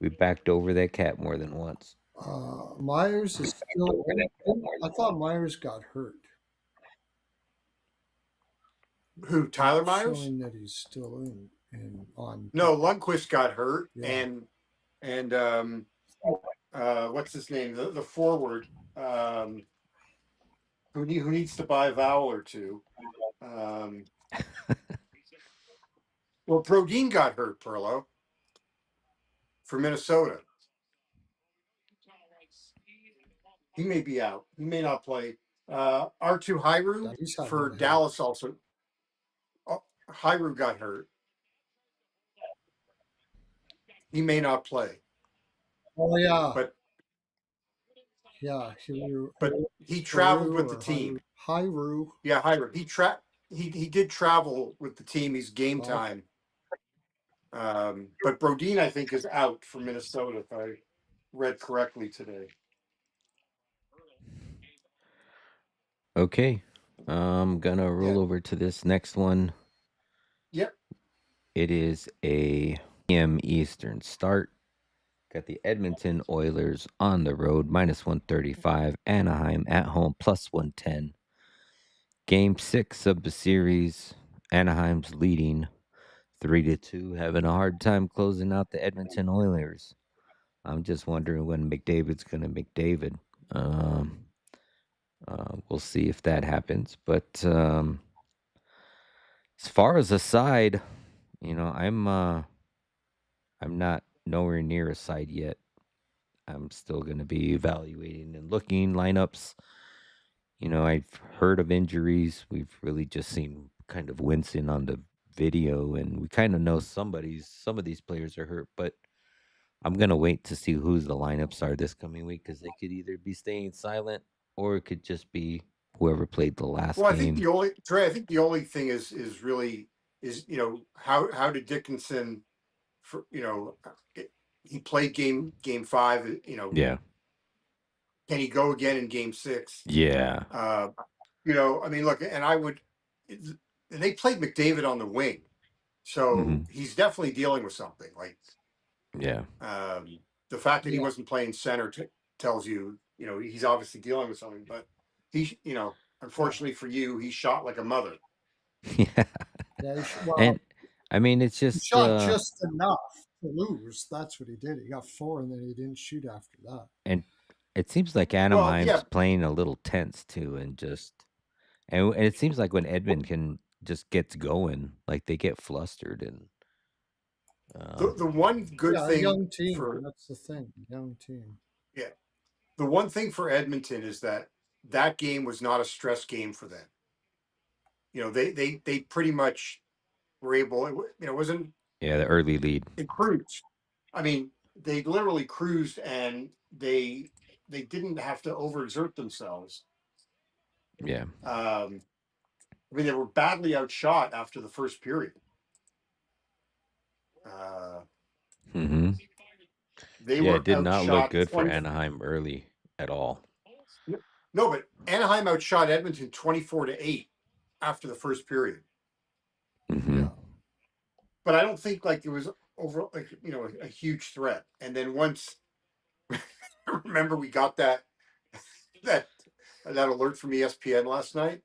We backed over that cat more than once. Myers is still in. I thought Myers got hurt. Who? Tyler Not Myers? showing that he's still in on. No, Lundqvist got hurt, Yeah. and what's his name? The forward um, who needs to buy a vowel or two. Um, well, Brodin got hurt, Perlo, for Minnesota. He may be out. He may not play. R2 Yeah, Hyru he's having for a hell. Dallas also. Oh, Hyru got hurt. He may not play, Oh yeah, but yeah. he traveled Haru with the or team. Hyru. Yeah, Hyru. He did travel with the team. He's game Oh, time. But Brodin, I think, is out for Minnesota, if I read correctly today. Okay. I'm gonna Yeah. roll over to this next one. Yep. It is a p.m. Eastern start. Got the Edmonton Oilers on the road, -135. Anaheim at home, +110. Game 6 of the series. Anaheim's leading 3-2, having a hard time closing out the Edmonton Oilers. I'm just wondering when McDavid's going to McDavid. Um, we'll see if that happens. But as far as a side, I'm not nowhere near a side yet. I'm still going to be evaluating and looking lineups. I've heard of injuries. We've really just seen kind of wincing on the video, and we kind of know some of these players are hurt, but I'm gonna wait to see who's the lineups are this coming week because they could either be staying silent or it could just be whoever played the last Well, I think game. the only Trey. I think the only thing is really is how did Dickinson for he played game five. Yeah, Can he go again in game six? yeah, Uh, I mean, look, and and they played McDavid on the wing, hmm so he's definitely dealing with something. Like Yeah. The fact that he Yeah, wasn't playing center tells you, he's obviously dealing with something. But he, yeah, unfortunately for you, he shot like a mother. Yeah. yeah. And I mean, it's He just shot just enough to lose. That's what he did. He got four, and then he didn't shoot after that. and it seems like Well, yeah, Anaheim's playing a little tense too, and it seems like when Edmonton just gets going, like they get flustered and the one good Yeah, a thing young team. for That's the thing. Young team. yeah, the one thing for Edmonton is that game was not a stress game for them. They pretty much were able. It wasn't. yeah, the early lead. It cruised. I mean, they literally cruised, and they didn't have to overexert themselves. Yeah. I mean, they were badly outshot after the first period. Uh, Hmm. they Yeah, it were did not look outshot good for 20. Anaheim early at all. No, but Anaheim outshot Edmonton 24-8 after the first period. Hmm. Yeah, But I don't think like it was over like a huge threat. And then once remember we got that that alert from ESPN last night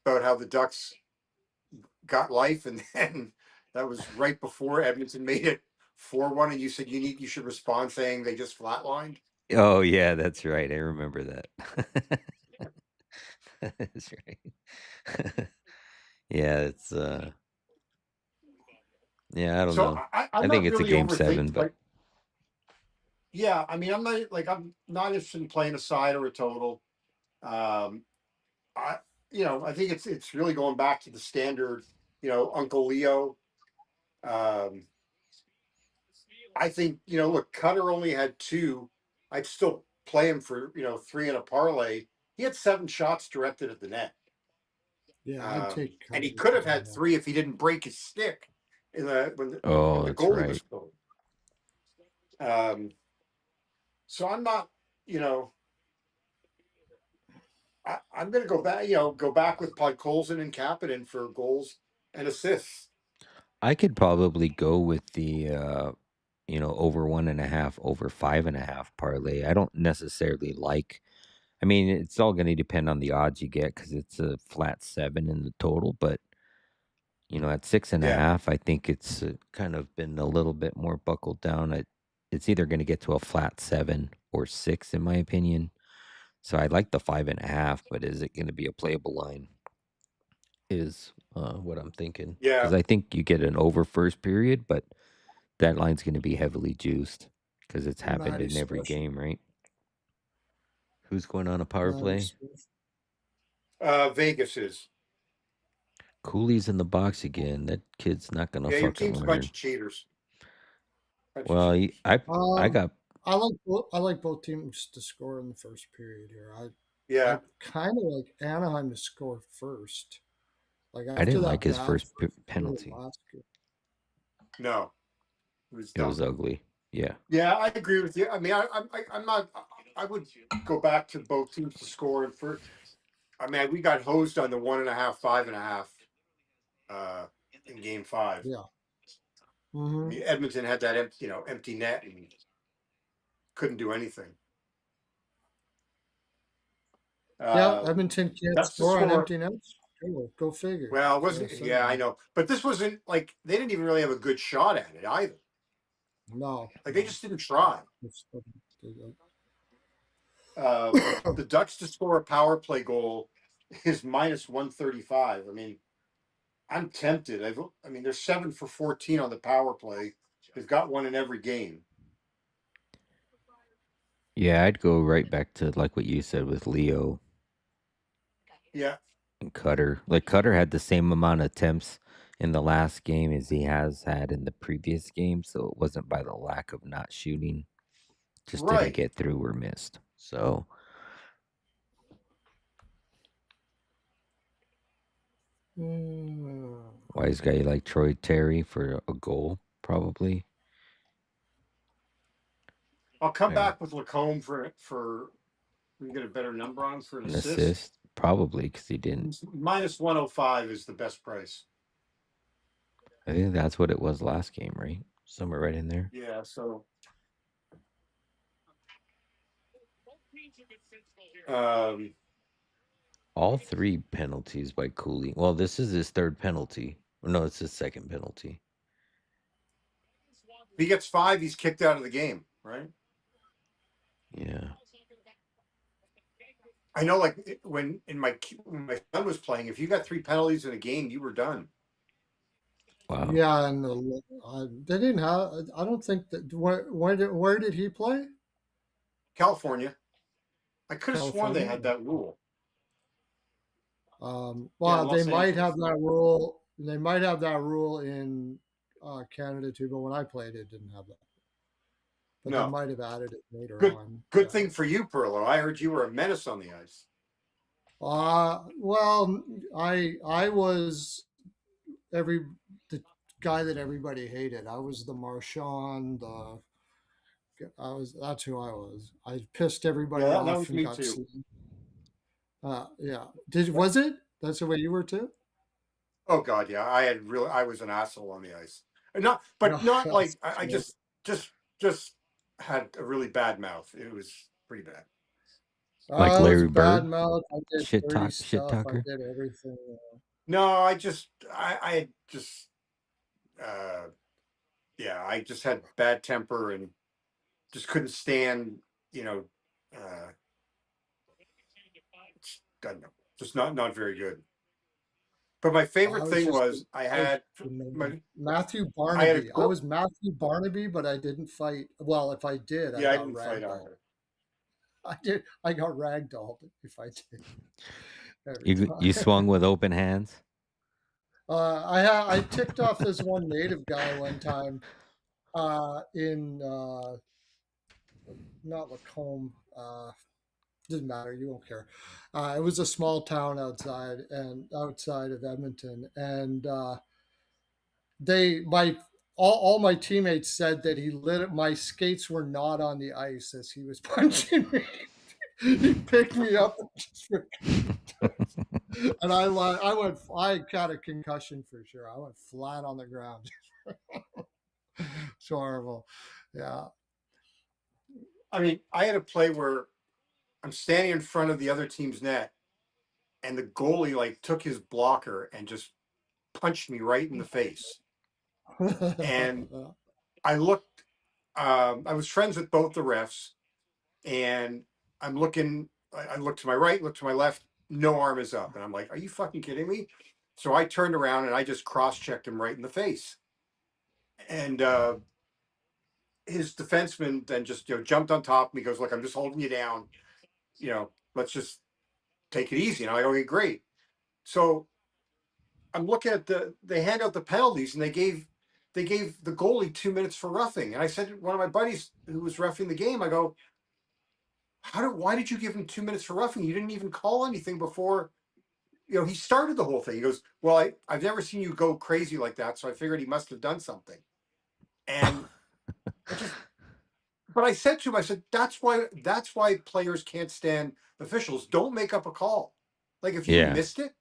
about how the Ducks got life, and then that was right before Edmonton made it 4-1, and you said you should respond saying they just flatlined. Oh yeah, that's right. I remember that. That's right. Yeah, it's yeah, I don't So know. I'm I think not it's a really game seven, overthinking. but Like, yeah, I mean, I'm not interested in playing a side or a total. Um, I I think it's really going back to the standard. Uncle Leo. Um, I think look, Cutter only had two. I'd still play him for three in a parlay. He had 7 shots directed at the net. yeah. I'd take And Cutter he could have over had him. 3 if he didn't break his stick in when oh, the that's goalie was right. going. Um, so I'm not, you know, I'm going to go back with Podkolzin and Kapanen for goals and assists. I could probably go with the over 1.5, over 5.5 parlay. I don't necessarily like. I mean, it's all going to depend on the odds you get because it's a flat 7 in the total. But at six and a Yeah, half, I think it's kind of been a little bit more buckled down. It's either going to get to a flat 7 or 6, in my opinion. So I like the 5.5, but is it going to be a playable line? Is what I'm thinking because yeah, I think you get an over first period, but that line's going to be heavily juiced because it's happened Maddie in every Swift. game, right? Who's going on a power Maddie play? Swift. Vegas is. Cooley's in the box again. That kid's not going to Yeah, your fucking team's a bunch learn. of cheaters. Bunch of Well, cheaters. I Um, got. I like both teams to score in the first period here. I Yeah, kind of like Anaheim to score first. Like I after didn't like that his bad first first period penalty. last year. no, it was It was dumb. ugly. Yeah. Yeah, I agree with you. I mean, I'm not. I would go back to both teams to score. And I mean, we got hosed on the 1.5, 5.5 uh, in Game 5. Yeah. I Hmm. mean, Edmonton had that empty net and couldn't do anything. Yeah. Um, Edmonton can't that's the score on score. empty nets. Go figure. Well, it That's what I wasn't. said. Yeah, I know, but this wasn't like they didn't even really have a good shot at it either. No, Like they no. just didn't try. It's- The Ducks to score a power play goal is minus 135. I mean, I'm tempted. I mean, they're 7 for 14 on the power play. They've got one in every game. Yeah, I'd go right back to like what you said with Leo Yeah, and Cutter. Like Cutter had the same amount of attempts in the last game as he has had in the previous game, so it wasn't by the lack of not shooting. Just didn't right. get through or missed. So Mm, wise guy like Troy Terry for a goal, probably. I'll come And back with Lacombe for we can get a better number on for an an assist. assist, probably because he didn't. Minus 105 is the best price. I think that's what it was last game, right? somewhere right in there. Yeah. So, um, All three penalties by Cooley. Well, this is his third penalty. No, it's his second penalty. if he gets 5, he's kicked out of the game, right? Yeah. I know, like when my son was playing, if you got 3 penalties in a game, you were done. Wow. Yeah, and they didn't have. I don't think that. Where did he play? California. I could have sworn they California. had that rule. Yeah, Well, they Los might Angeles. have that rule. They might have that rule in Canada too, but when I played, it didn't have that. But they No. might have added it later Good on. good Yeah. thing for you, Pearlo. I heard you were a menace on the ice. Well, I was the guy that everybody hated. I was the Marchand. That's who I was. I pissed Yeah, everybody that off was and me got too. seen. Yeah. Was it? That's the way you were too. Oh God, yeah. I was an asshole on the ice. No, Not like that's I true. just had a really bad mouth. It was pretty bad. Like I was Larry bad Bird, mouth. I did dirty shit stuff. I talker. did everything. No, I just uh yeah, I just had bad temper and just couldn't stand, you know, uh I don't know, just not very good. But my favorite I was thing just was I was the man. Matthew I had a Barnaby. I girl. was Matthew Barnaby, but I didn't fight. Well, if I did, I Yeah, I got didn't fight ragdolled. either. I did. I got ragdolled if I did every You time. swung with open hands. I ticked off this one native guy one time in not Lacombe. Doesn't matter. You won't care. It was a small town outside of Edmonton, and my all my teammates said that he lit my skates were not on the ice as he was punching me. He picked me up and I got a concussion for sure. I went flat on the ground. It's horrible. Yeah. I mean, I had a play where I'm standing in front of the other team's net, and the goalie like took his blocker and just punched me right in the face. And I looked. I was friends with both the refs, and I'm looking. I look to my right, look to my left. No arm is up, and I'm like, "Are you fucking kidding me?" So I turned around and I just cross-checked him right in the face. And his defenseman then just jumped on top of me. Goes, "Look, I'm just holding you down. Let's just take it easy." And I'm like, "Okay, great." So I'm looking at they hand out the penalties, and they gave the goalie 2 minutes for roughing. And I said to one of my buddies who was roughing the game, I go, why did you give him 2 minutes for roughing? You didn't even call anything before, he started the whole thing. He goes, well, I've never seen you go crazy like that. So I figured he must've done something. And I just, but I said to him, I said, that's why players can't stand officials. Don't make up a call. Like if you Yeah, missed it,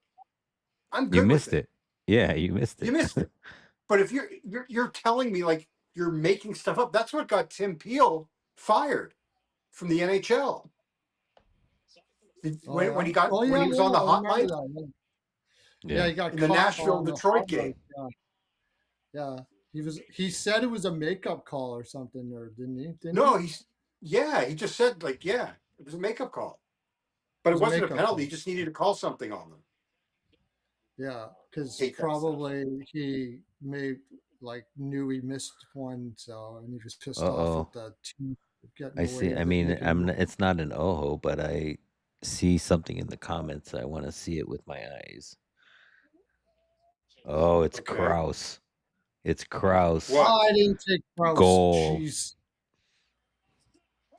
I'm you good with missed it. it. Yeah, you missed You it. missed it. But if you're telling me like you're making stuff up, that's what got Tim Peel fired from the NHL. Oh When yeah. he got Oh when yeah. he was on the Yeah. I remember hotline that. Yeah. Yeah. He got in the caught Nashville on the Detroit hotline. game. Yeah. Yeah. He said it was a makeup call or something, or didn't he? Didn't he? No, It he just said like, yeah, it was a makeup call, but it was a wasn't a makeup penalty. call. He just needed to call something on them. Yeah, because Hate that stuff. probably he may like knew he missed one, so and he was pissed off Uh-oh. at the team getting I see. away I with it, mean, making. it's not an oho, but I see something in the comments. I want to see it with my eyes. Oh, it's Okay. Kraus. It's Kraus. What? Oh, I didn't take Kraus. Goal. Jeez,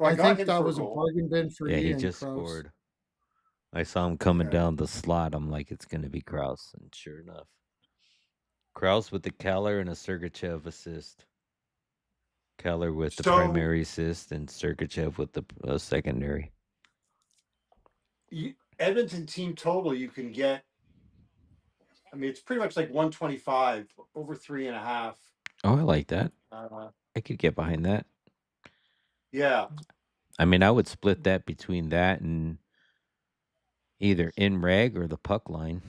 Well, I I got think him that for a was a goal. bargain bin for Yeah, he Ian just Kraus. scored. I saw him coming Yeah. down the slot. I'm like, it's gonna be Kraus, and sure enough, Kraus with the Keller and a Sergachev assist. Keller with the So primary assist, and Sergachev with the secondary. Edmonton team total, you can get. I mean, it's pretty much like 125 over 3.5. Oh, I like that. I could get behind that. Yeah, I mean, I would split that between that and either in reg or the puck line.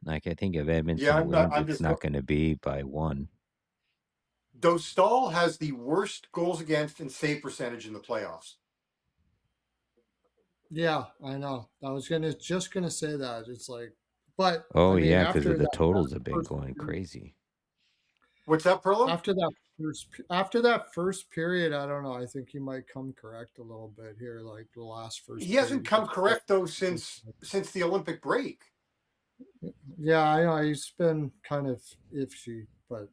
Like I think if yeah. Edmonton I'm not. wins, I'm it's just. not going to be by one. Dostal has the worst goals against and save percentage in the playoffs. Yeah, I know. I was just gonna say that. It's like, but Oh I mean, yeah, because of the totals have been first going crazy. What's that, Perlo? after that first period, I don't know. I think he might come correct a little bit here. Like the last first He hasn't period, he come gets correct though since the Olympic break. yeah, I know he's been kind of iffy, but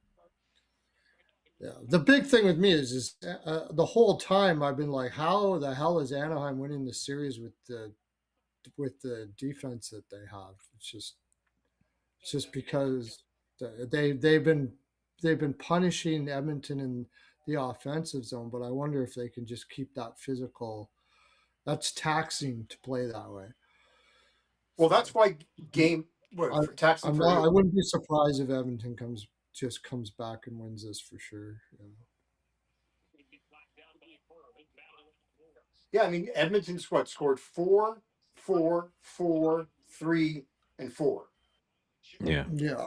yeah, the big thing with me is the whole time I've been like, how the hell is Anaheim winning the series with the defense that they have? It's just because they've been punishing Edmonton in the offensive zone, but I wonder if they can just keep that physical. That's taxing to play that way. Well, So that's why game I, what for taxing I'm for not. I who? wouldn't be surprised if Edmonton comes back and wins this for sure. Yeah. Yeah, I mean Edmonton's what scored 4, 4, 4, 3, and 4. Yeah. Yeah.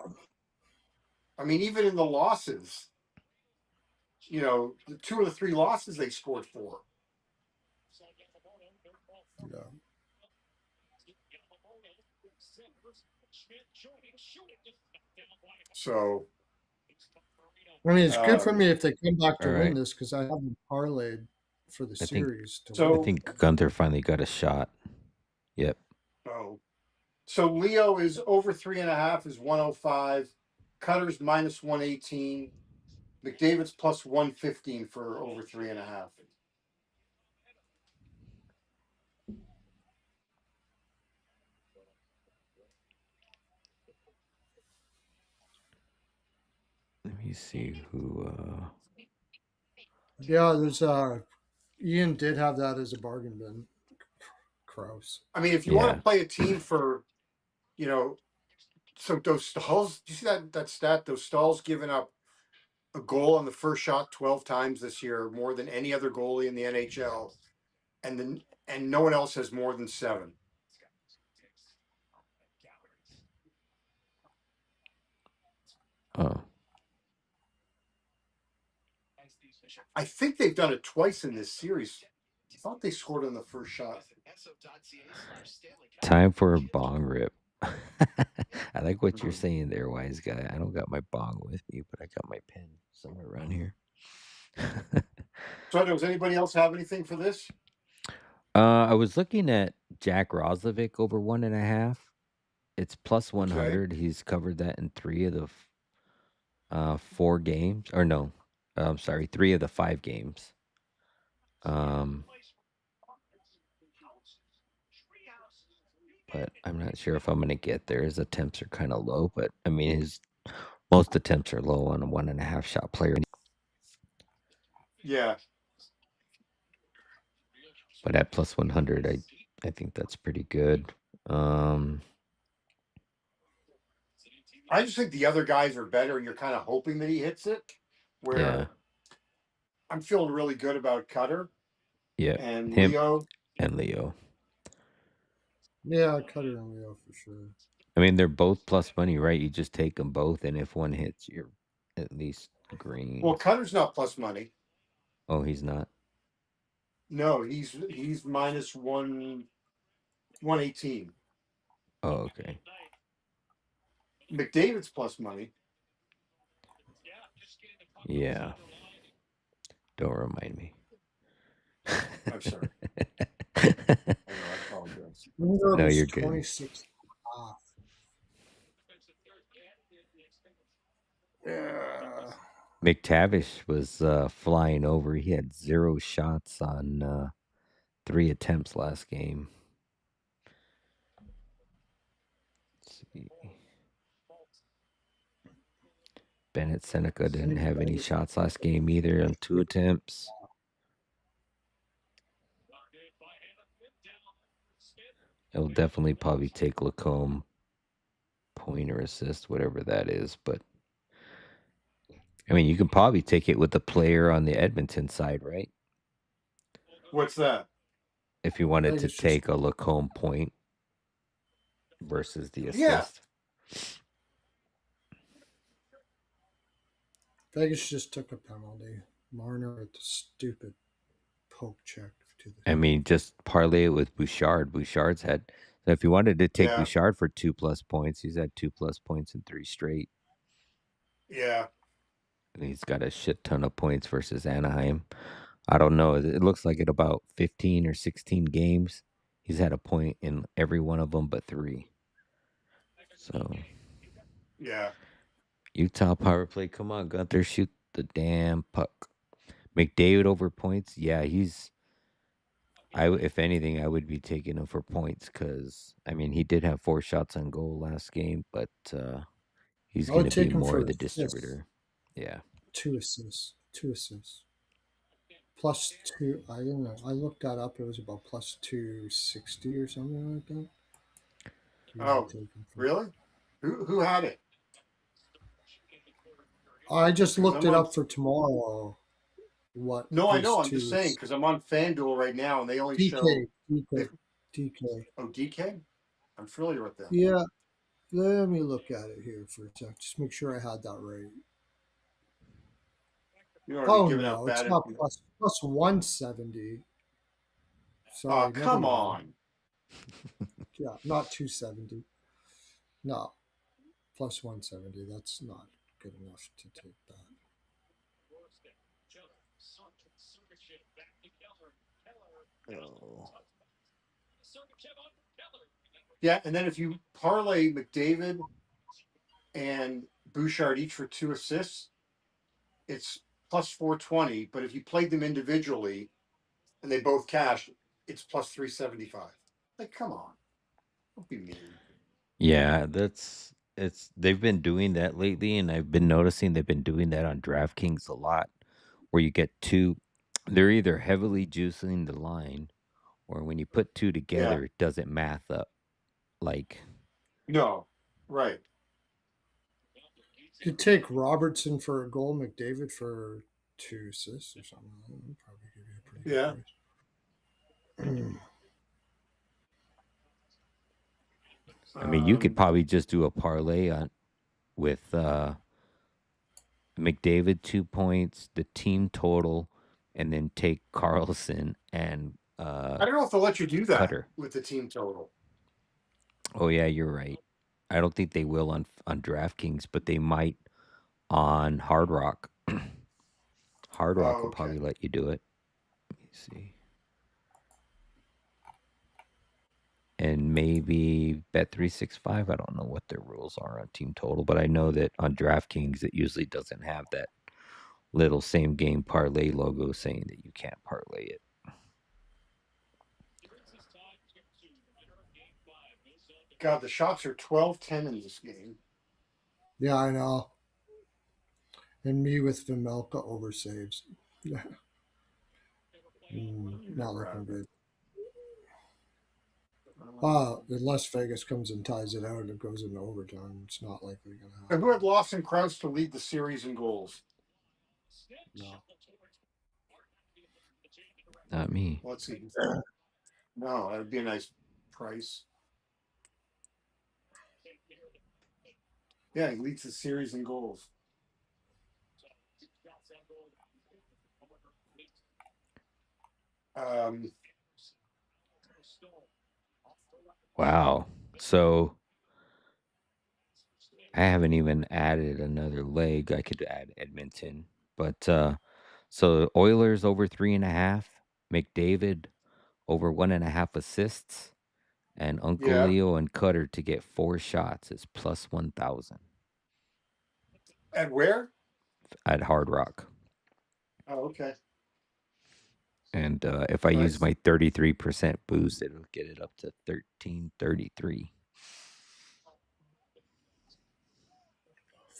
I mean, even in the losses, the two of the three losses they scored 4. Yeah. So I mean, it's good for um me if they come back All to win right. this because I haven't parlayed for the I think series to I win. so think Gunther finally got a shot. Yep. oh so Leo is over 3.5 is 105. Cutter's minus 118. McDavid's plus 115 for over 3.5. Let me see who. Yeah, there's Ian did have that as a bargain bin. Kraus. I mean, if you want Yeah. to play a team for, you know, so those stalls, do you see that stat? Those stalls giving up a goal on the first shot 12 times this year, more than any other goalie in the NHL, and no one else has more than 7. Oh. I think they've done it twice in this series. I thought they scored on the first shot. Time for a bong rip. I like what you're saying there, wise guy. I don't got my bong with me, but I got my pen somewhere around here. So, does anybody else have anything for this? I was looking at Jack Roslovic over 1.5. It's plus Okay. 100. He's covered that in 3 of the 4 games. Or no, I'm sorry, 3 of the 5 games. But I'm not sure if I'm going to get there. His attempts are kind of low, but I mean, his most attempts are low on a 1.5 shot player. Yeah. But at plus 100, I think that's pretty good. I just think the other guys are better, and you're kind of hoping that he hits it. Yeah, Where I'm feeling really good about Cutter yeah, and him Leo. and Leo. Yeah, Cutter and Leo for sure. I mean, they're both plus money, right? You just take them both, and if one hits, you're at least green. Well, Cutter's not plus money. Oh, he's not. No, he's minus 118. Oh, okay. McDavid's plus money. Yeah. Don't remind me. I'm sorry. I know. I apologize. No, Ingram is you're good. 26 off. Yeah. McTavish was flying over. He had 0 shots on 3 attempts last game. Let's see. Bennett Seneca didn't have any shots last game either on 2 attempts. It'll definitely probably take Lacombe point or assist, whatever that is. But I mean, you can probably take it with the player on the Edmonton side, right? What's that? If you I wanted think to it's just take a Lacombe point versus the Yeah, assist. Vegas just took a penalty. Marner with the stupid poke check to the I mean, just parlay it with Bouchard. Bouchard's had. So if you wanted to take yeah, Bouchard for 2+ points, he's had 2+ points in 3 straight. yeah. And he's got a shit ton of points versus Anaheim. I don't know. It looks like at about 15 or 16 games, he's had a point in every one of them but 3. So Yeah. Utah power play. Come on, Gunther, shoot the damn puck. McDavid over points. Yeah, he's. If anything, I would be taking him for points because I mean he did have 4 shots on goal last game, but he's I going would to be take him more for of the assists. distributor. Yeah. 2 assists. 2 assists. Plus two. I don't know. I looked that up. It was about plus 260 or something like that. You would Oh, take him for. really? Who had it? I just Because looked I'm it on. up for tomorrow. What No, I his know. I'm just two saying because I'm on FanDuel right now, and they only show. DK DK They, DK. oh, DK. I'm familiar with them. Yeah, let me look at it here for a sec. Just make sure I had that right. You don't want to be Oh giving out no, it's bad not info. plus 170. Oh, Sorry, never come mind. on. Yeah, not 270. No, plus 170. That's not good enough to take that. Oh. Yeah, and then if you parlay McDavid and Bouchard each for 2 assists, it's plus 420. But if you played them individually and they both cashed, it's plus 375. Like, come on, don't be mean. Yeah, that's it's they've been doing that lately and I've been noticing they've been doing that on DraftKings a lot where you get two they're either heavily juicing the line or when you put two Yeah, together it doesn't math up. Like no, right. You could take Robertson for a goal, McDavid for 2 assists or something. That would probably give you a pretty good Yeah. price. I mean you could Um, probably just do a parlay on with McDavid 2 points, the team total, and then take Carlson and I don't know if they'll let you do that Cutter. with the team total. Oh yeah, you're right. I don't think they will on DraftKings, but they might on Hard Rock. Hard Rock Oh, will okay. probably let you do it. Let me see. And maybe Bet365. I don't know what their rules are on team total, but I know that on DraftKings it usually doesn't have that little same game parlay logo saying that you can't parlay it. God, the shots are 12-10 in this game. Yeah, I know. And me with Vimelka over saves. Not Never looking happen. good. Unless Vegas comes and ties it out and it goes into overtime, it's not likely going to And who had happen. Lawson Krause to lead the series in goals? No. Not me. Let's see. No, that would be a nice price. Yeah, he leads the series in goals. Um, Wow. So I haven't even added another leg. I could add Edmonton, but so Oilers over 3.5, McDavid over 1.5 assists, and Uncle yeah. Leo and Cutter to get 4 shots is plus 1,000 And where? at Hard Rock. Oh, okay. And if I use Nice. my 33% boost, it'll get it up to 1333.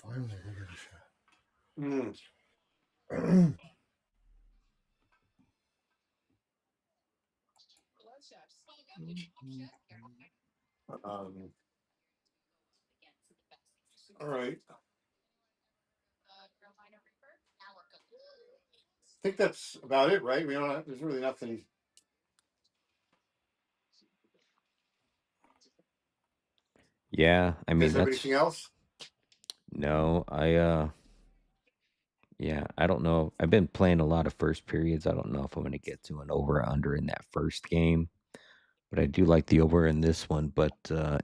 Finally, I get a Mm. shot. Um, all right. think that's about it, right? We don't. There's really nothing. Yeah, I You guys mean have anything that's else? no, yeah, I don't know. I've been playing a lot of first periods. I don't know if I'm going to get to an over or under in that first game, but I do like the over in this one, but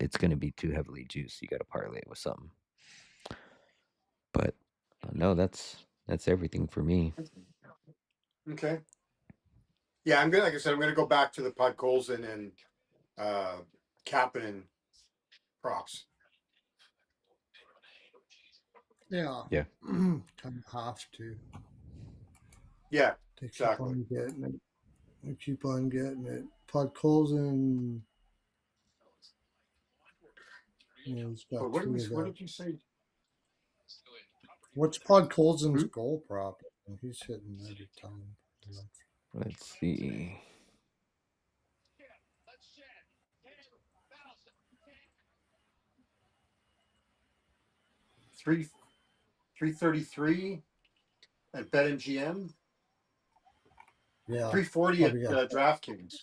it's going to be too heavily juiced. You got to parlay it with something. But no, that's everything for me. Okay. Yeah, I'm gonna. Like I said, I'm gonna go back to the Podkolzin and uh, Kapanen props. Yeah, Yeah. kind of have to. Yeah, They keep exactly. on getting it. They keep on getting it. Podkolzin, he's But got what did we? two of What that. did you say? What's Podkolzin's Hmm? goal prop? He's hitting every time. Pretty much. Let's see. Three 333 at BetMGM. Yeah, 340 at probably got. DraftKings.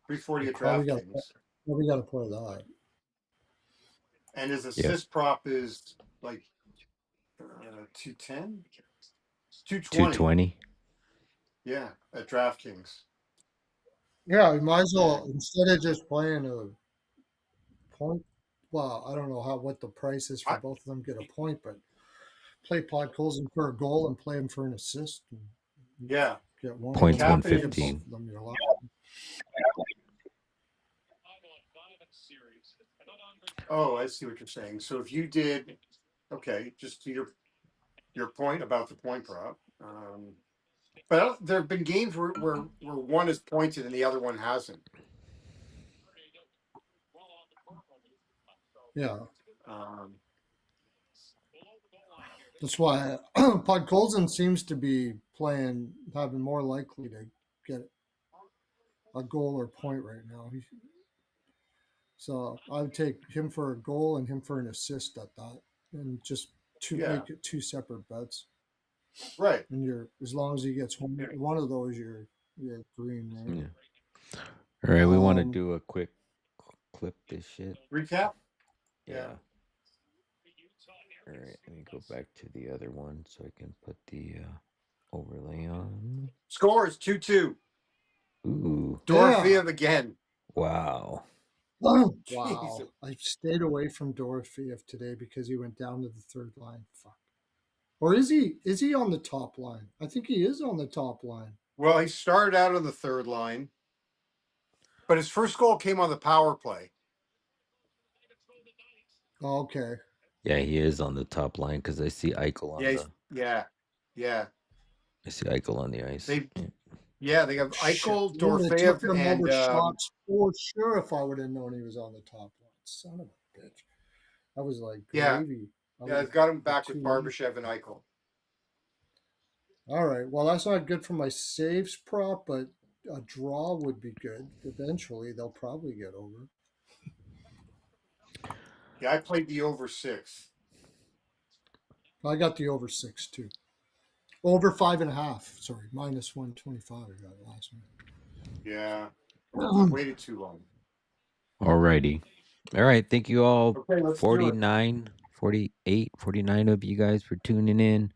340 at Probably got. DraftKings. Probably got to play that. And his Yep. assist prop is like 210, 220. 220. Yeah, at DraftKings. Yeah, you might as Yeah, well instead of just playing a point. Well, I don't know what the price is for I, both of them get a point, but play Podkolzin for a goal and play him for an assist. And yeah. get one of And Points them. If you get both 115. Kapanen's. of them, you're lucky. Oh, I see what you're saying. So if you did, okay, just to your point about the point prop. But there have been games where one is pointed and the other one hasn't. Yeah, Um, that's why Podkolzin seems to be having more likely to get a goal or point right now. So I would take him for a goal and him for an assist at that, and just to yeah, make it two separate bets. right. And you're as long as he gets Yeah. one of those, you're green, right? Yeah. All right, we want to Um, do a quick clip this shit. Recap. Yeah. Yeah. All right, let me go back to the other one so I can put the overlay on. Score is 2-2. Ooh, yeah. Dorofeev again. wow. Wow. Jesus. I stayed away from Dorofeev today because he went down to the third line. Fuck. Or is he? Is he on the top line? I think he is on the top line. Well, he started out on the third line, but his first goal came on the power play. Okay. Yeah, he is on the top line because I see Eichel on Yeah, the. yeah. I see Eichel on the ice. They they have Shit. Eichel, I would have took Dorofeev, him and over shots for sure if I would have known he was on the top line. Son of a bitch. That was like yeah, gravy. That yeah. was I've got him the back with two. Barbashev and Eichel. All right. Well, that's not good for my saves prop, but a draw would be good. Eventually, they'll probably get over. Yeah, I played the over 6. I got the over 6 too. Over 5.5. Sorry, minus 125. I got it last Yeah, night. waited too long. Alrighty. All right. Thank you all Okay, let's do it. 49, 48, 49 of you guys for tuning in.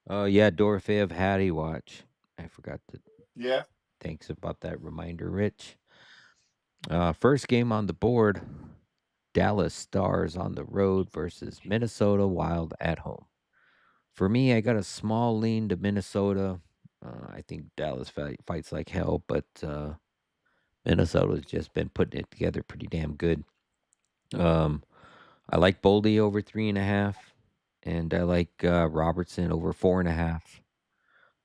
Yeah, Dorofeev Hattie watch. I forgot to. Yeah, Thanks about that reminder, Rich. First game on the board, Dallas Stars on the road versus Minnesota Wild at home. For me, I got a small lean to Minnesota. I think Dallas fights like hell, but Minnesota's just been putting it together pretty damn good. Um, I like Boldy over 3.5, and I like Robertson over 4.5.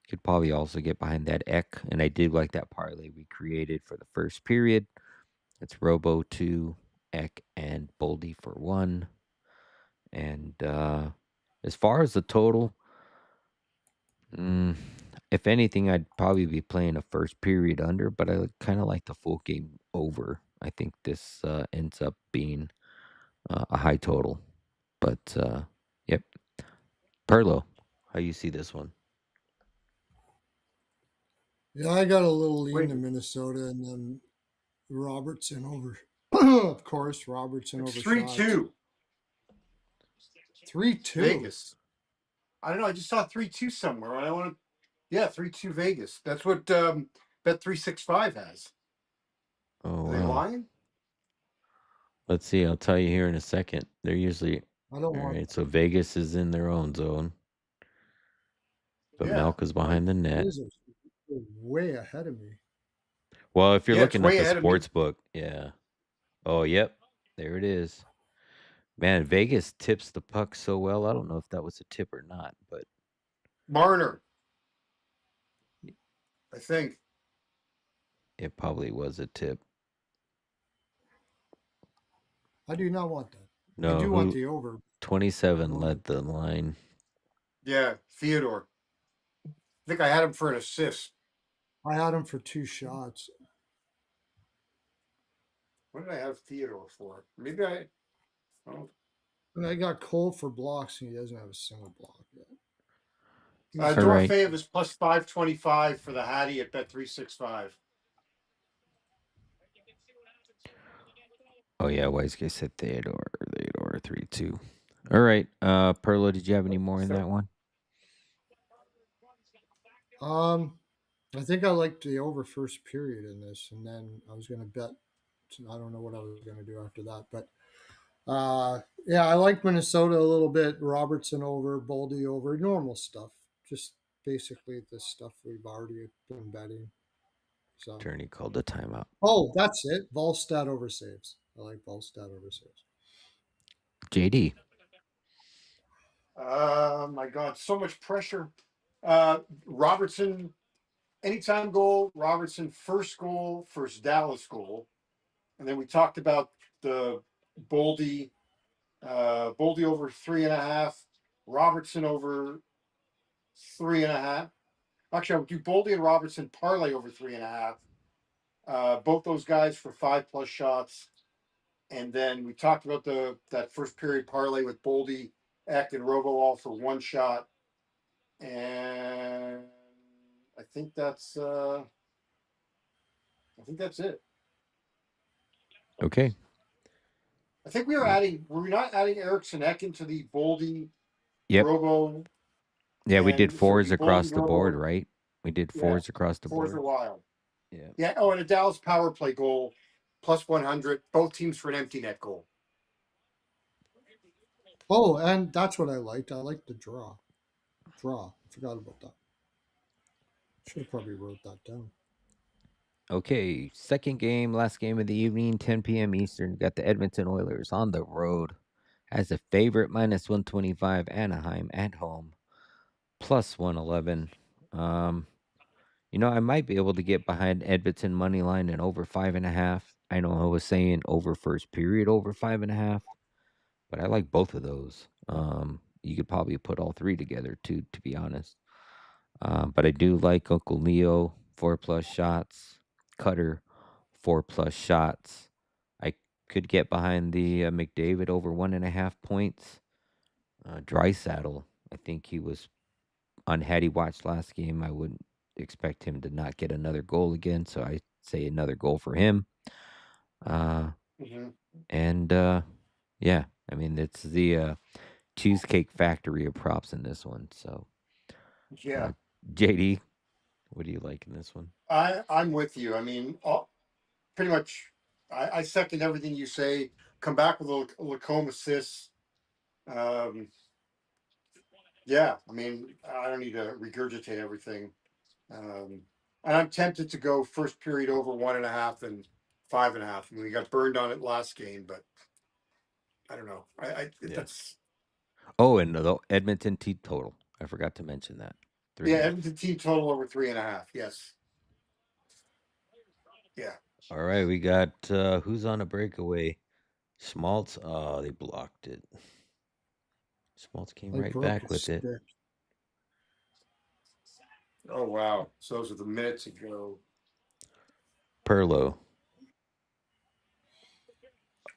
Could probably also get behind that Eck, and I did like that parlay we created for the first period. It's Robo 2, Eck, and Boldy for 1. And as far as the total, mm, if anything, I'd probably be playing a first period under, but I kind of like the full game over. I think this ends up being a high total. But yep, Perlo, how you see this one? Yeah, I got a little lean Wait, to Minnesota, and then Robertson over. Of course, Robertson it's over three shots. two 3-2. Vegas. I don't know. I just saw 3-2 somewhere. I want to. Yeah, 3-2 Vegas. That's what Bet365 has. Oh Are they wow. lying? Let's see. I'll tell you here in a second. They're usually I don't all want right. that. So Vegas is in their own zone, but Yeah, Milk is like behind the net. These are way ahead of me. Well, if you're yeah, it's looking at way the ahead of me. sports book, yeah. Oh, yep. There it is. Man, Vegas tips the puck so well. I don't know if that was a tip or not, but Marner, I think. it probably was a tip. I do not want that. I No, do want who the over. I 27 don't led like the line. Yeah, Theodore. I think I had him for an assist. I had him for 2 shots. What did I have Theodore for? Maybe I. Oh. And I got Cole for blocks, and he doesn't have a single block yet. All right. Dorofeyev is plus 525 for the Hattie at Bet365. Oh yeah, wise guy said Theodore 3-2. All right. Perlo, did you have any more in So, that one? Um, I think I liked the over first period in this, and then I was going to bet. I don't know what I was going to do after that, but yeah, I like Minnesota a little bit. Robertson over, Boldy over, normal stuff. Just basically the stuff we've already been betting. So, Attorney called the timeout. oh, that's it. Volstad over saves. I like Volstad over saves. JD. my God, so much pressure. Robertson, anytime goal. Robertson, first goal, first Dallas goal. And then we talked about the Boldy, Boldy over 3.5, Robertson over 3.5. Actually, I would do Boldy and Robertson parlay over 3.5. Both those guys for 5+ shots. And then we talked about the that first period parlay with Boldy, Eck, and Robo all for 1 shot. And I think that's it. Okay. I think we were we not adding Erickson Eck into the Boldy Yep. Robo, Yeah, we did and so it'd fours be Boldy across the board, Robo. right? We did Yeah, fours across the fours are board. wild. Yeah. Yeah. Oh, and a Dallas power play goal plus 100. Both teams for an empty net goal. Oh, and that's what I liked. I liked the draw. Draw. Forgot about that. Should have probably wrote that down. Okay, second game, last game of the evening, 10 p.m. Eastern. Got the Edmonton Oilers on the road as a favorite, minus 125. Anaheim at home, plus 111. I might be able to get behind Edmonton money line and over 5.5. I know I was saying over first period, over 5.5, but I like both of those. You could probably put all three together too, to be honest. But I do like Uncle Leo, 4+ shots. Cutter, 4+ shots. I could get behind the McDavid over 1.5 points. Drysaddle, I think he was on. Had he watched last game, I wouldn't expect him to not get another goal again. So I say another goal for him. Mm-hmm. And yeah, I mean it's the Cheesecake Factory of props in this one. So Yeah, JD, what do you like in this one? I'm with you. I mean, pretty much. I second everything you say. Come back with a Lacombe assist. Um, yeah, I mean, I don't need to regurgitate everything. Um, and I'm tempted to go first period over 1.5 and 5.5. I mean, we got burned on it last game, but I don't know. Yeah. That's Oh, and the Edmonton team total. I forgot to mention that. yeah. 3.5. Edmonton team total over 3.5. Yes. Yeah. All right, we got who's on a breakaway? Schmaltz. Oh, they blocked it. Schmaltz came I right broke back his with it. stick. Oh wow. So those are the minutes ago. Pearlo.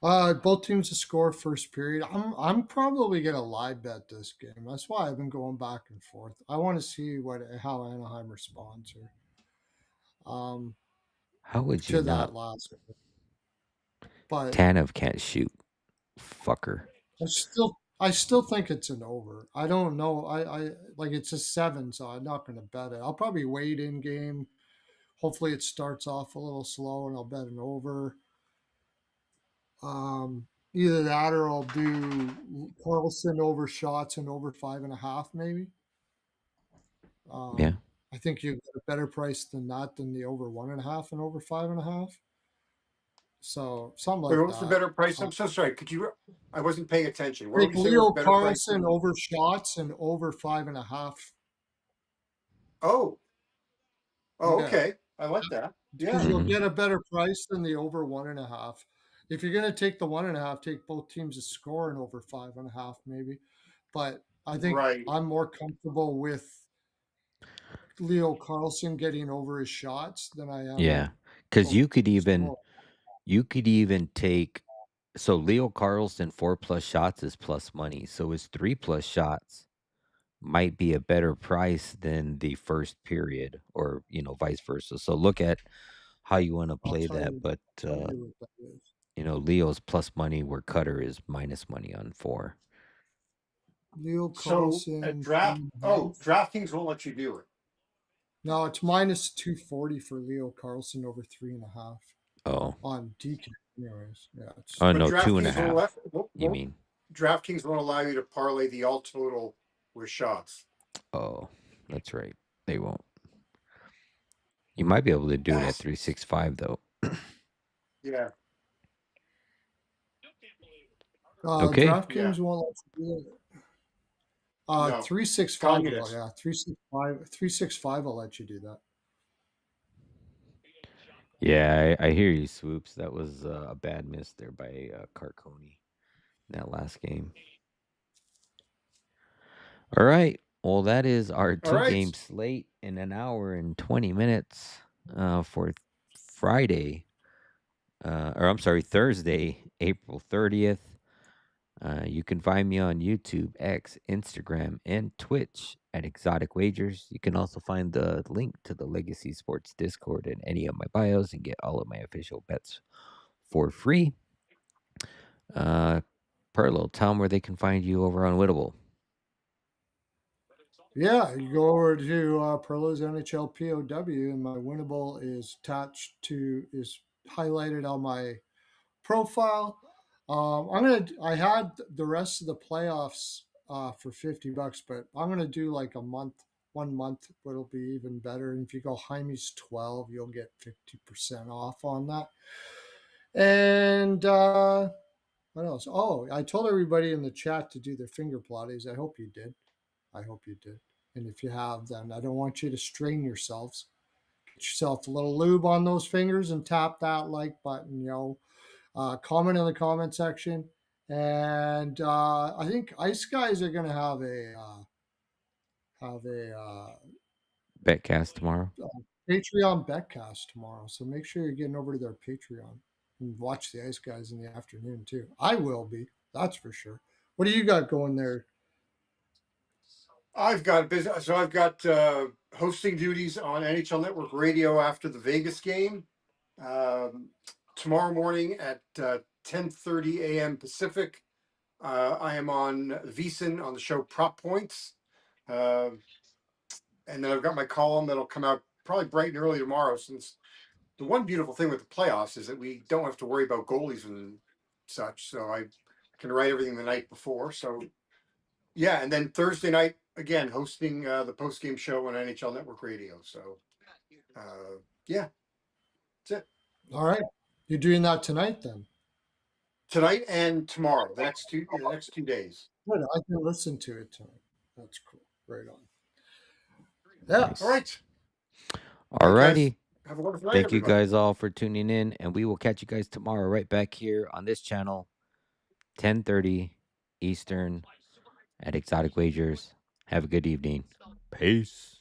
Both teams to score first period. I'm probably gonna live bet this game. That's why I've been going back and forth. I want to see how Anaheim responds here. um, How would you to not? that last. But Tanev can't shoot. Fucker. I still think it's an over. I don't know. I like it's a 7, so I'm not going to bet it. I'll probably wait in game. Hopefully, it starts off a little slow, and I'll bet an over. Either that or I'll do Carlson over shots and over 5.5, maybe. Yeah. I think you get a better price than that than the over 1.5 and over 5.5. So something Wait, like what was the that. better price? Uh, I'm so sorry. Could you? I wasn't paying attention. What would Take you say was the Leo better price? Carlson over shots and over 5.5. Oh, oh, Yeah, okay. I like that. because Yeah. you'll Hmm. get a better price than the over 1.5. If you're going to take the 1.5, take both teams to score and over 5.5, maybe. But I think Right. I'm more comfortable with Leo Carlson getting over his shots than I am Yeah. Because over his score. you could even take. So Leo Carlson 4+ shots is plus money. So his 3+ shots might be a better price than the first period, or vice versa. So look at how you want to I'll play that. But tell you what that is. Leo's plus money where Cutter is minus money on 4. Leo So at Carlson draft, 3.5. DraftKings won't let you do it. No, it's minus 240 for Leo Carlson over 3.5 Oh. on DK. Anyways, yeah, it's Oh But no, two and a DraftKings won't let half. You won't mean? DraftKings won't allow you to parlay the all total with shots. Oh, that's right. They won't. You might be able to do it at Bastards. 365 though. Yeah. Okay. Yeah. DraftKings won't let you do it. No. 365 will, Communist. yeah, 365 will let you do that. Yeah, I hear you, Swoops. That was a bad miss there by Carconi in that last game. All right. Well, that is our All two right. game slate in an hour and 20 minutes for Friday, or I'm sorry, Thursday, April 30th. You can find me on YouTube, X, Instagram, and Twitch at Exotic Wagers. You can also find the link to the Legacy Sports Discord in any of my bios and get all of my official bets for free. Uh, Pearlo, tell them where they can find you over on Wittable. Yeah, you go over to Pearlo's NHL POW, and my winnable is attached to is highlighted on my profile. I had the rest of the playoffs for $50, but I'm gonna do like a month, 1 month, it'll be even better. And if you go Hymes 12, you'll get 50% off on that. And what else? Oh, I told everybody in the chat to do their finger plotties. I hope you did. I hope you did. And if you have, then I don't want you to strain yourselves. Get yourself a little lube on those fingers and tap that like button, comment in the comment section. And I think Ice Guys are going to have a Betcast tomorrow. Patreon betcast tomorrow. So make sure you're getting over to their Patreon and watch the Ice Guys in the afternoon too. I will be, that's for sure. What do you got going there? I've got business. So I've got hosting duties on NHL Network Radio after the Vegas game um, tomorrow morning at 10:30 a.m. Pacific. I am on VSiN on the show Prop Points, uh, and then I've got my column that'll come out probably bright and early tomorrow. Since the one beautiful thing with the playoffs is that we don't have to worry about goalies and such, so I can write everything the night before. So yeah, and then Thursday night again hosting the post game show on NHL Network Radio. So yeah, that's it. All right. You're doing that tonight then? Tonight and tomorrow, the next 2 days. Good. I can listen to it tonight. That's cool. Right on. Yeah. All Nice. right. All Thank you guys. righty. Have a wonderful night, Thank you everybody. guys all for tuning in, and we will catch you guys tomorrow right back here on this channel, 10:30 Eastern at Exotic Wagers. Have a good evening. Peace.